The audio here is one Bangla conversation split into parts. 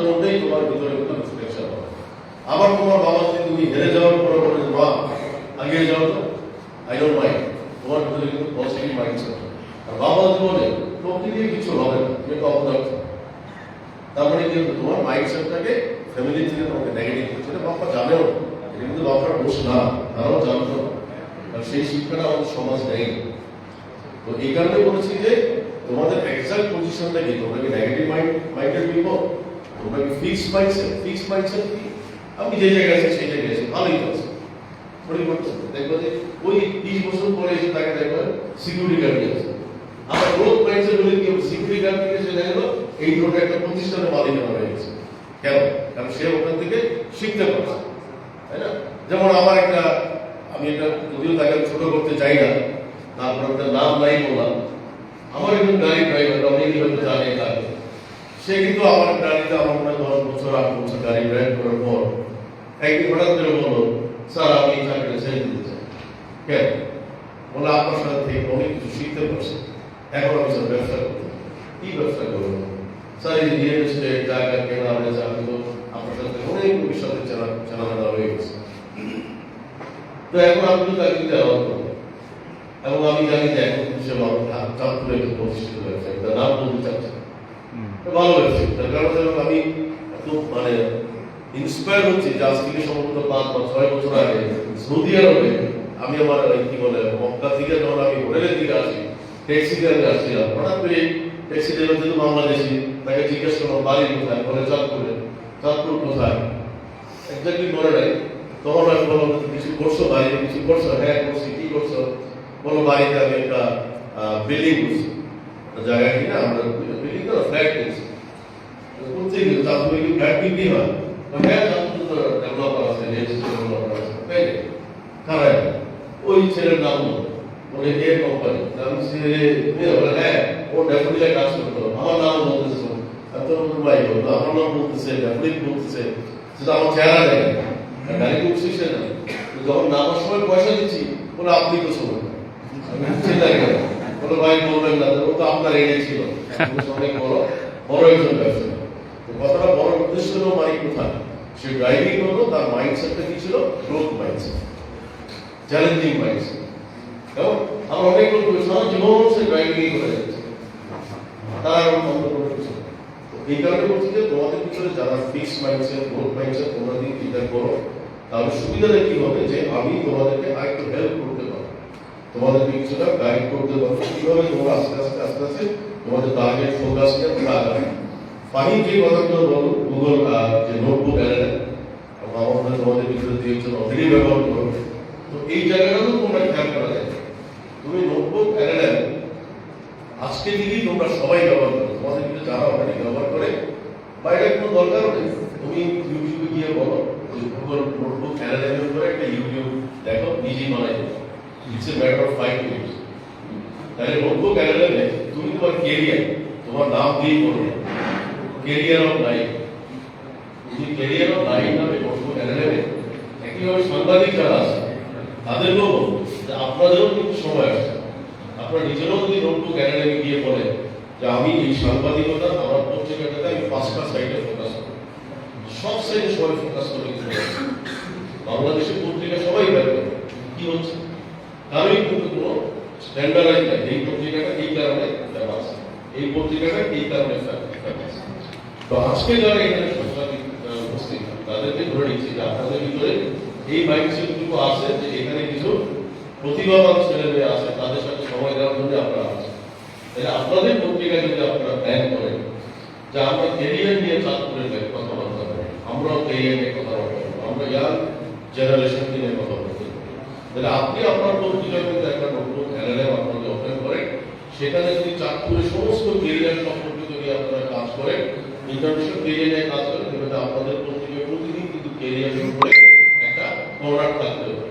আচরণটাই তোমার ভিতরে একটা রিফ্লেকশন হবে। আবার তোমার বাবা যদি তুমি হেরে যাওয়ার পরে বলে মা আগে যাও তো, আই ডোন্ট মাইন্ড, তোমার ভিতরে কিন্তু পজিটিভ মাইন্ডসেট। আর বাবা যদি বলে তোকে দিয়ে কিছু হবে না, তুমি তো অপদার্থ, তার মানে কিন্তু তোমার মাইন্ডসেটটাকে ফ্যামিলি থেকে তোমাকে নেগেটিভ করছে। এটা বাবা জানেও, এটা কিন্তু বাবার দোষ না, তারাও জানতো, আর সেই শিক্ষাটা আমাদের সমাজ নেই। তো এই কারণে বলেছি যে তোমাদের এক্সাক্ট পজিশনটা কি, তোমরা কি নেগেটিভ মাইন্ডেড পিপল, তোমরা কি ফিক্সড মাইন্ডসেট কি আমি যে জায়গায় আছি সেই জায়গায় আছি, ভালোই তো আছে, পরিবর্তন দেখবো যে ওই 20 বছর পরে এসে তাকে দেখবে সিকিউরিটি গার্ড আছে। আমার গ্রোথ মাইন্ডসেট হলে কি সিকিউরিটি গার্ড থেকে সে দেখলো এই ধরনের একটা প্রতিষ্ঠানের মালিকানা হয়ে গেছে। কেন? কারণ সে ওখান থেকে শিখতে পারছে, তাই না? যেমন আমার আমি একটা যদিও তাকে ছোট করতে চাই না, তারপর একটা নাম নাই বললাম, আমার একজন গাড়ি ড্রাইভার অনেকেই হয়তো জানে তাকে, সে কিন্তু আমার গাড়িতে আমার মনে 10 বছর 8 বছর গাড়ি ড্রাইভ করার পর একদিন হঠাৎ করে বললো স্যার আমি চাকরিটা ছেড়ে দিতে চাই। কেন? বলে আপনার সাথে থেকে অনেক কিছু শিখতে পারছি, এখন আমি স্যার ব্যবসা করতে। কি ব্যবসা করবো স্যার? এই রিয়েল এস্টেট, জায়গা কেনা বেচা, আমি তো আপনার সাথে অনেক ভবিষ্যতে চেনামেলা হয়ে গেছে। তো এখন আমি তো তাকে দিতে অ্যালাউ করবো, এবং আমি জানি যে এখন সে চাঁদপুরে প্রতিষ্ঠিত হয়েছে, তার নাম বলতে চাচ্ছে, ভালো হয়েছে। তার কারণ আমি খুব ইন্সপায়ার হচ্ছি যে আজ থেকে সম্ভবত 5 বা 6 বছর আগে সৌদি আরবে আমি আমার কি বলে মক্কা থেকে যখন আমি হোটেলের দিকে আসি, ট্যাক্সি ড্রাইভারে আসছিলাম, হঠাৎ করে ট্যাক্সি ড্রাইভার যেহেতু বাংলাদেশি, তাকে জিজ্ঞেস করলাম বাড়ি কোথায়, বলে চাঁদপুর কোথায়, এক্স্যাক্টলি মনে নাই। তখন আমি বললাম কিছু করছো বাড়িতে, কিছু করছো? হ্যাঁ করছি। কি করছো? বলো বাড়িতে আমি একটা বিল্ডিং করছি, জায়গায় কিনা আমরা বিল্ডিং তো ফ্ল্যাট কিনছি। কোথায় গেল? চাঁদপুরে কি ফ্ল্যাট বিক্রি হয়? হ্যাঁ চাঁদপুর তো ডেভেলপার আছে, ডেভেলপার আছে, তাই না? কারায় ওই ছেলের নাম বলে এর কোম্পানি নাম বলে হ্যাঁ ও ডেফিনেটলি কাজ করতো, আমার নাম বলতেছে, এত ভাই বলতো আমার নাম বলতেছে, ডেফিনেটলি বলতেছে, সেটা আমার চেহারা দেখে গাড়ি করছি সে না। যখন নামার সময় পয়সা দিচ্ছি বলে আপনি তো শোনেন, আমি চিন্তা করি বলে ভাই বলবেন না, ও তো আপনার এরিয়া ছিল, অনেক বড় একজন ব্যবসা। কথাটা বড় উদ্দেশ্য হলো মানে কোথায় সে ড্রাইভিং হলো, তার মাইন্ডসেটটা কি ছিল? Growth mindset, challenging mindset. এবং আমার অনেক লোক সারা জীবন সে ড্রাইভিং করে যাচ্ছে, তারা বন্ধ করে দিচ্ছে। এই কারণে বলছি যে তোমাদের ভিতরে যারা ফিক্সড মাইন্ডসেট, গ্রোথ মাইন্ডসেট, তোমরা যদি চিন্তা করো তাহলে সুবিধাটা কি হবে যে আমি তোমাদেরকে আরেকটু হেল্প করতে পারবো, তোমাদেরকে কিছুটা গাইড করতে পারবো কিভাবে তোমরা আস্তে আস্তে তোমাদের টার্গেট ফোকাসকে তোমরা আগাবে। ফাহিম যে কথাগুলো বলো গুগল যে নোটবুক অ্যানালাইজ আমার মনে তোমাদের ভিতরে দিয়েছে অলরেডি ব্যবহার করো, তো এই জায়গাটাও তোমরা খেয়াল করা যায়। তুমি নোটবুক অ্যানালাইজ আজকে যদি তোমরা সবাই ব্যবহার করো, তোমাদের ভিতরে যারা অলরেডি ব্যবহার করে বাইরে কোনো দরকার নেই, তুমি ইউটিউবে গিয়ে বলো গুগল নোটবুক অ্যানালাইজের উপরে একটা ইউটিউব দেখো, নিজেই বানাই দেবো, it's a matter of 5 minutes. তাহলে নোটবুক অ্যানালাইজে তুমি তোমার কেরিয়ার, তোমার নাম দিয়েই করো কেরিয়ার অফ লাইফ, যদি কেরিয়ার অফ লাইফ নামে নোটবুক অ্যানালাইজে একইভাবে সাংবাদিক যারা আছে তাদেরকেও বলবো যে আপনাদেরও কিন্তু সময় আসছে, আপনারা নিজেরাও যদি নোটবুক অ্যানালাইজে গিয়ে বলেন যে আমি এই সাংবাদিকতা আমার পত্রিকাটাতে আমি 5টা সাইডে ফোকাস করি, সব সাইডে সবাই ফোকাস করে বাংলাদেশের পত্রিকা সবাই বের করে কি হচ্ছে, কারোই কিন্তু কোনো স্ট্যান্ডার্ডাইজ নাই। এই পত্রিকাটা এই কারণে ফেমাস, এই পত্রিকাটা এই কারণে ফেমাস। তো আজকে যারা এখানে উপস্থিত তাদেরকে ধরে নিচ্ছি যে আপনাদের ভিতরে এই মাইন্ডসেটটুকু আছে যে এখানে কিছু প্রতিভাবান ছেলে মেয়ে আছে, তাদের সাথে সময় দেওয়ার জন্য আপনারা আছেন। তাহলে আপনাদের পত্রিকা যদি আপনারা প্ল্যান করেন যে আমরা ক্যারিয়ার নিয়ে চাঁদপুরের কথাবার্তা বলি, আমরাও ক্যারিয়ার নিয়ে কথাবার্তা বলবো, আমরা ইয়াং জেনারেশন নিয়ে কথা বলতে পারি, তাহলে আপনি আপনার পত্রিকার মধ্যে একটা নতুন অ্যানালাইজ আপনাকে ওপেন করেন, সেখানে যদি চাঁদপুরের সমস্ত ক্যারিয়ার সম্পর্কিত নিয়ে আপনারা কাজ করেন, ইন্টারন্যাশনাল ক্যারিয়ার নিয়ে কাজ করেন, যেটা আপনাদের পত্রিকায় প্রতিদিন কিন্তু ক্যারিয়ারের উপরে একটা কর্নার থাকতে হবে।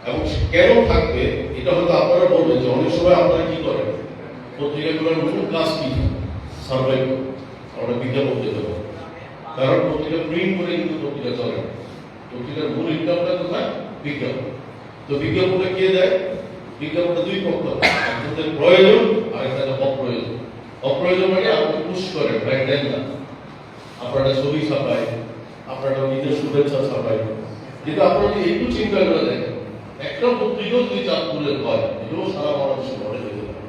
এবং কেন থাকবে এটা হয়তো আপনারা বলবেন যে অনেক সময় আপনারা কি করেন, পত্রিকাগুলোর মূল কাজ কি? সার্ভাইভ, আমরা বিজ্ঞাপন দিতে পারি, কারণ পত্রিকা প্রিন্ট করে কিন্তু পত্রিকা চলে না, পত্রিকার মূল ইনকামটা কোথায়? বিজ্ঞাপন। তো বিজ্ঞাপনটা কে দেয়? বিজ্ঞাপনটা দুই পক্ষ, একজনের প্রয়োজন আর একটা অপ্রয়োজন। অপ্রয়োজন মানে আপনি পুশ করেন, ভাই দেন না, আপনারা ছবি ছাপাই, আপনারা নিজের শুভেচ্ছা ছাপাই, কিন্তু আপনারা যদি একটু চিন্তা করে দেখেন, একটা পত্রিকাও যদি চাঁদপুরের হয়, এটাও সারা বাংলাদেশে ঘটে যেতে পারে।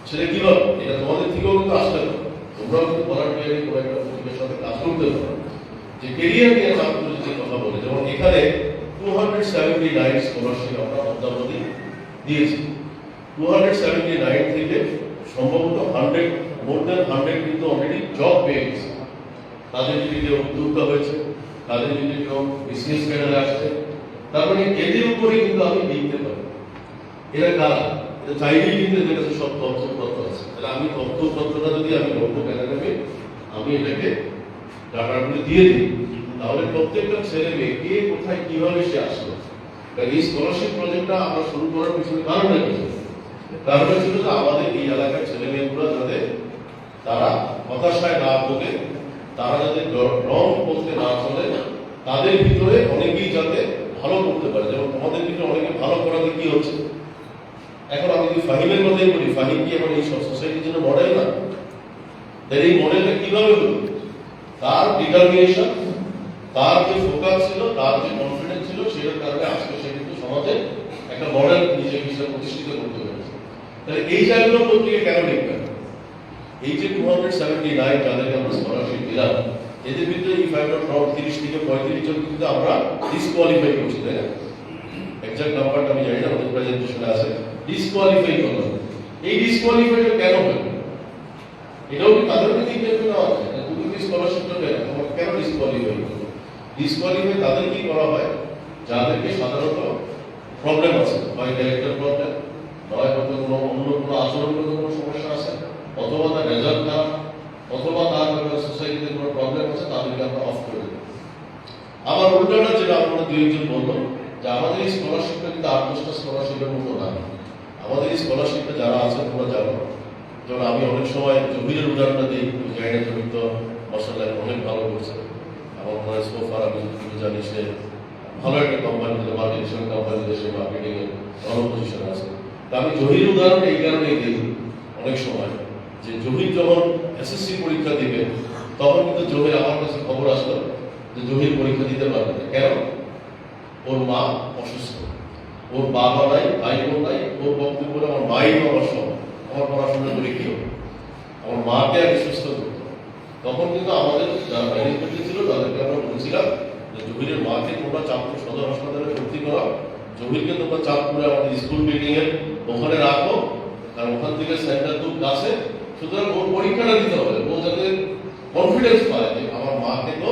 সেটা কিভাবে? এটা তোমাদের থেকেও কিন্তু আসতে পারে। তোমরাও কিন্তু ভলান্টিয়ারি কোনো একটা পত্রিকার সাথে কাজ করতে পারো, যে কেরিয়ার নিয়ে চাঁদপুরে যদি কথা বলে। যেমন এখানে 279 স্কলারশিপ আমরা অদ্যাবধি দিয়েছি। 279 থেকে সম্ভবত 100, মোর দেন 100 কিন্তু অলরেডি জব পেয়ে গেছে। তাদের যদি কেউ উদ্যোক্তা হয়েছে, তাদের যদি কেউ বিসিএস ক্যাডারে আসছে, তার মানে এদের উপরে কিন্তু আমি লিখতে পারি। এরা কারা? এটা চাইলেই কিন্তু এদের কাছে সব তথ্যপত্র আছে। তাহলে আমি তথ্যপত্রটা যদি আমি লক্ষ্য ক্যাডারে আমি এটাকে ডাটাগুলি দিয়ে দিই, তাহলে প্রত্যেকটা ছেলে মেয়ে কে কোথায় কিভাবে সে আসলো। এই স্কলারশিপ প্রজেক্টটা আমরা শুরু করার পিছনে কারণটা কি? কারণটা ছিল যে আমাদের এই এলাকার ছেলে মেয়েগুলো যাতে তারা হতাশায় না ভোগে, তারা যাতে রং করতে না চলে, তাদের ভিতরে অনেকেই যাতে ভালো করতে পারে। যেমন তোমাদের ভিতরে অনেকে ভালো করাতে কি হচ্ছে, এখন আমি যদি ফাহিমের কথাই বলি, ফাহিম কি এখন এই সোসাইটির জন্য মডেল না? তাহলে এই মডেলটা কিভাবে হলো? তার ডিটারমিনেশন, তার যে ফোকাস ছিল, তার যে কনফিডেন্স ছিল, সেটার কারণে আজকে সে কিন্তু সমাজে একটা মডেল নিজেকে হিসেবে প্রতিষ্ঠিত করতে পেরেছে। তাহলে এই জায়গাগুলো পত্রিকা কেন লিখবেন? এই যে 279 যাদেরকে আমরা স্কলারশিপ দিলাম, এদের ভিতরে এই 30 থেকে 35 জন কিন্তু আমরা ডিসকোয়ালিফাই করছি, তাই না? এক্সাক্ট নাম্বারটা আমি জানি না, আমাদের প্রেজেন্টেশনে আছে। ডিসকোয়ালিফাই করলাম। এই ডিসকোয়ালিফাইটা কেন হলো? এটাও কি তাদের দিক থেকে নেওয়া হয়? তুমি কি স্কলারশিপটা পেলে তোমাকে কেন ডিসকোয়ালিফাই করলো? ডিসকোয়ালিফাই তাদের কি করা হয় যাদেরকে সাধারণত প্রবলেম আছে, হয় ক্যারেক্টার প্রবলেম, নয় হয়তো কোনো অন্য কোনো আচরণগত কোনো সমস্যা আছে, অথবা তার রেজাল্ট খারাপ, অথবা তার সোসাইটিতে কোনো প্রবলেম আছে, তাদেরকে আমরা অফ করে দেব। আবার উল্টাটা যেটা আপনারা দুই একজন বললো, যে আমাদের এই স্কলারশিপটা কিন্তু 8-10টা স্কলারশিপের মতো না। আমাদের এই স্কলারশিপটা যারা আছে তোমরা জানো, যেমন আমি অনেক সময় জহিরের উদাহরণটা দিই, জানি না জহির তো মাশাআল্লাহ অনেক ভালো করছে। আমার মনে হয় সোফার আমি জানি সে ভালো একটা কোম্পানিতে, মাল্টিনেশনাল কোম্পানিতে সে মার্কেটিং এর ভালো পজিশনে আছে। তা আমি জহির উদাহরণ এই কারণেই দিই অনেক সময়, যে জহির যখন এসএসসি পরীক্ষা দিবে, তখন কিন্তু জহির আমার কাছে খবর আসলো যে জহির পরীক্ষা দিতে পারবে না। কেন? ওর মা অসুস্থ, ওর বাবা নাই, ভাই বোন নাই। ওর বক্তব্য বলে আমার মাই আমার সব, আমার পড়াশোনা করে কি হবে, আমার মাকে আগে সুস্থ করতে। তখন কিন্তু আমাদের যারা ম্যানেজমেন্ট ছিল তাদেরকে আমরা বলছিলাম যে জহিরের মাকে তোমরা চাঁদপুর সদর হাসপাতালে ভর্তি করো, জহিরকে তোমরা চাঁদপুরে আমাদের স্কুল বিল্ডিং এর ওখানে রাখো, কারণ ওখান থেকে সেন্টার খুব কাছে। সুতরাং ওর পরীক্ষাটা দিতে হবে, ও যাতে কনফিডেন্স পায় যে আমার মাকে তো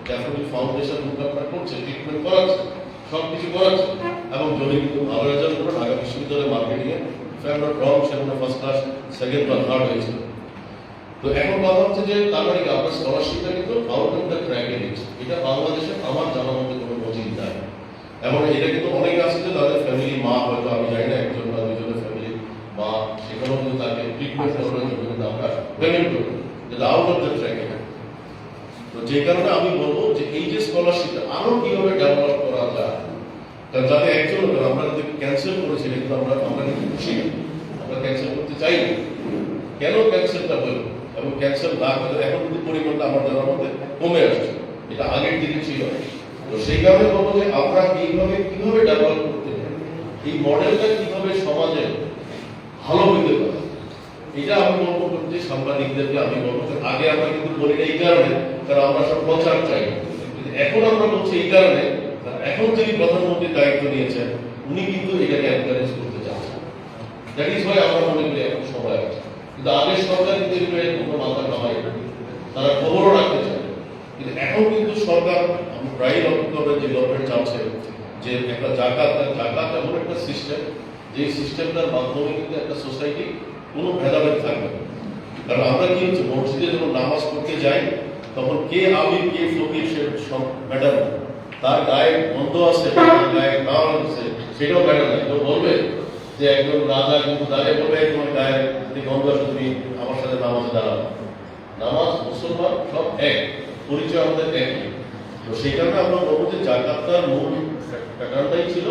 ড্যাফোডিল ফাউন্ডেশন মোকাবিলা করছে, ট্রিটমেন্ট করাচ্ছে, সবকিছু করাচ্ছে। এবং জহির কিন্তু ভালো রেজাল্ট করে ঢাকা বিশ্ববিদ্যালয়ের মার্কেটিং এ সেখানে ফার্স্ট ক্লাস, সেকেন্ড বা থার্ড হয়েছিল। তো এখন কথা হচ্ছে যে তার মানে কি আপনার স্কলারশিপটা কিন্তু আউট অফ দ্য ট্র্যাকে দিচ্ছে। এটা বাংলাদেশে আমার জানার মধ্যে কোনো নজির নাই। এবং এটা কিন্তু অনেক আছে যে তাদের ফ্যামিলি মা, হয়তো আমি জানি না একজন বা দুজনের ফ্যামিলি মা, সেখানেও কিন্তু তাকে ট্রিটমেন্ট করানোর জন্য কিন্তু আমরা পেমেন্ট করি, যেটা আউট অফ দ্য ট্র্যাকে। তো যে কারণে আমি বলবো যে এই যে স্কলারশিপটা আরো কিভাবে ডেভেলপ করা যায়, যাতে একজন আমরা যদি ক্যান্সেল করেছি, কিন্তু আমরা কিন্তু খুশি না, আমরা ক্যান্সেল করতে চাই না। কেন ক্যান্সেলটা হলো এবং ক্যান্সেল না হলে এখন কিন্তু পরিমাণটা আমার জানার মধ্যে কমে আসছে, এটা আগের দিকে ছিল। তো সেই কারণে বলবো যে আমরা এইভাবে কিভাবে ডেভেলপ করতে পারি, এই মডেলটা কিভাবে সমাজে ভালো হইতে পারে, এটা আমি বলবো করতে সাংবাদিকদেরকে আমি বলবো যে আগে আমরা কিন্তু বলি না এই কারণে, কারণ আমরা সব প্রচার চাই। এখন আমরা বলছি এই কারণে, এখন যিনি প্রধানমন্ত্রীর দায়িত্ব নিয়েছেন উনি কিন্তু এটাকে এনকারেজ করতে চাচ্ছেন। দ্যাট ইজ ওয়াই আমরা মনে করি এখন সময় আছে। কিন্তু আগের সরকার কিন্তু কোনো মাথা কামাই, তারা খবরও রাখতে চায়। কিন্তু এখন কিন্তু সরকার, আমি প্রায় লক্ষ্য করবেন যে গভর্নমেন্ট চাচ্ছে যে একটা জাকাত এমন একটা সিস্টেম, যে সিস্টেমটার মাধ্যমে কিন্তু একটা সোসাইটি কোনো ভেদাভেদ থাকবে না। কারণ আমরা কি হচ্ছে, মসজিদে যখন নামাজ পড়তে যাই, তখন কে আমির কে ফকির সে সব ম্যাটার না, তার গায়ে গন্ধ আছে, তার গায়ে খাওয়া হচ্ছে, সেটাও ম্যাটার না। কেউ বলবে যে একজন রাজা কিন্তু দাঁড়িয়ে বলবে তোমার গায়ে গন্ধ আছে, তুমি আমার সাথে নামাজে দাঁড়াবো। নামাজ মুসলমান সব এক, পরিচয় আমাদের একই। তো সেই কারণে আমরা বলবো যে জাকাতটার মূল প্যাটার্নটাই ছিল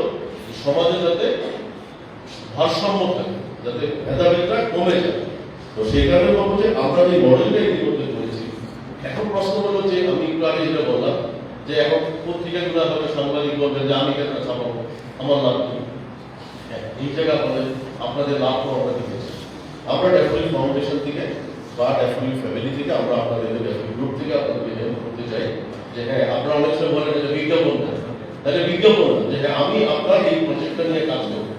সমাজে যাতে ভারসাম্য থাকে, যাতে ভেদাভেদটা কমে যায়। তো সেই কারণে বলবো যে আমরা যে মডেলটা ইতিমধ্যে করেছি, এখন প্রশ্ন হলো যে আমি একটু আগে যেটা বললাম যে এখন পত্রিকাগুলো হয়তো সাংবাদিক বলবেন যে আমি কেন ছাপাবো, আমার লাভ কি? এই জায়গা আপনাদের লাভ তো আমরা দিতেছি। আমরা ড্যাফোডিল ফাউন্ডেশন থেকে বা ড্যাফোডিল ফ্যামিলি থেকে আমরা আপনাদের ড্যাফোডিল গ্রুপ থেকে আপনাদেরকে হেল্প করতে চাই যে হ্যাঁ আপনারা অনেক সময় বলেন যে বিজ্ঞাপন দেন, তাহলে বিজ্ঞাপন যে হ্যাঁ আমি আপনার এই প্রজেক্টটা নিয়ে কাজ করবো,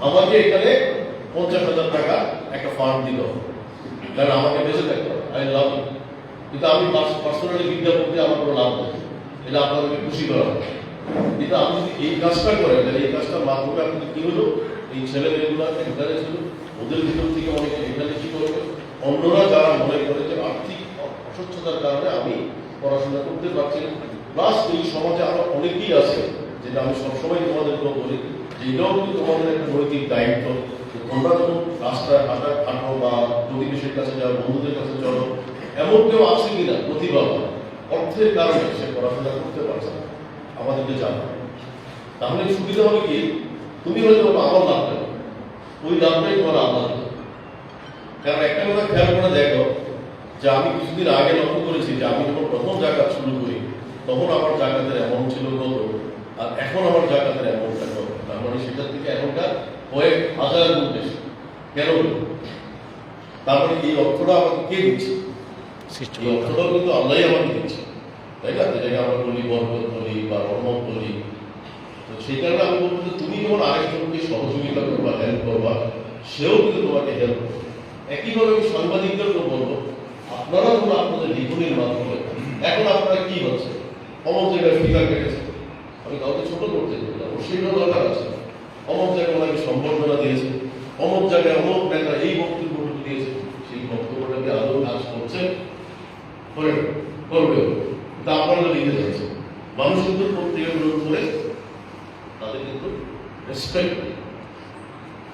আমাকে এখানে 50,000 টাকা একটা ফান্ড দিতে হবে, কারণ আমাকে বেঁচে থাকতে হবে, আই লাভ ইট। কিন্তু আমি পার্সোনালি বিজ্ঞাপন দিয়ে আমার কোনো লাভ নেই, এটা আপনাদেরকে খুশি করা হবে। কিন্তু আপনি যদি এই কাজটা করেন তাহলে এই কাজটার মাধ্যমে আপনি কি হলো, এই ছেলে মেয়েগুলো এনকারেজ হলো, ওদের ভিতর থেকে অনেকে এখানে কি করবে, অন্যরা যারা মনে করে যে আর্থিক অসচ্ছতার কারণে আমি পড়াশোনা করতে পারছি না, প্লাস এই সমাজে আরো অনেকেই আছে, যেটা আমি সবসময় তোমাদেরকেও বলি যে এটাও কিন্তু তোমাদের একটা নৈতিক দায়িত্ব, তোমরা যখন রাস্তায় হাঁটো বা প্রতিবেশীর কাছে যাও, বন্ধুদের কাছে চলো, এমন কেউ আছে কিনা প্রতিভাবান অর্থের কারণে সে পড়াশোনা করতে পারছে না, আমাদেরকে জানো। তাহলে সুবিধা হবে কি, তুমি হয়তো আমার লাভ নেবে, ওই লাভটাই তোমার আল্লাহ দেবে। কারণ একটা কথা খেয়াল করে দেখো যে আমি কিছুদিন আগে লক্ষ্য করেছি যে আমি যখন প্রথম জাকাত শুরু করি তখন আমার জাকাতের অ্যামাউন্ট ছিল কত, আর এখন আমার জাকাতের অ্যামাউন্টটা কত। তার মানে সেটার থেকে এখনকার কয়েক হাজার গুণ বেশি। কেন? তারপরে এই অর্থটা আমাকে কে দিচ্ছে? এই অর্থটাও কিন্তু আল্লাহই আমাকে দিচ্ছে, তাই না? যেটাকে আমরা বলি বরকত বলি বা রহমত বলি। তো সেই কারণে আমি বলবো যে তুমি যখন আরেকজনকে সহযোগিতা করবা, হেল্প করবা, সেও কিন্তু তোমাকে হেল্প করবে। একইভাবে আমি সাংবাদিকদেরকেও বলবো আপনারা যখন আপনাদের লিখনের মাধ্যমে এখন আপনারা কি হচ্ছে, অমক জায়গায় ফিগার কেটেছে, আমি কাউকে ছোট করতে চাই না, সেটাও দরকার আছে। অমক জায়গায় ওনাকে সম্বর্ধনা দিয়েছে, অমক জায়গায় অমক নেতা এই বক্তব্যটুকু দিয়েছে, সেই বক্তব্যটাকে আদৌ কাজ করছে, করবে, তা আপনারা লিখে যাচ্ছে। মানুষ কিন্তু পত্রিকাগুলো করে তাদের কিন্তু রেসপেক্ট নেই,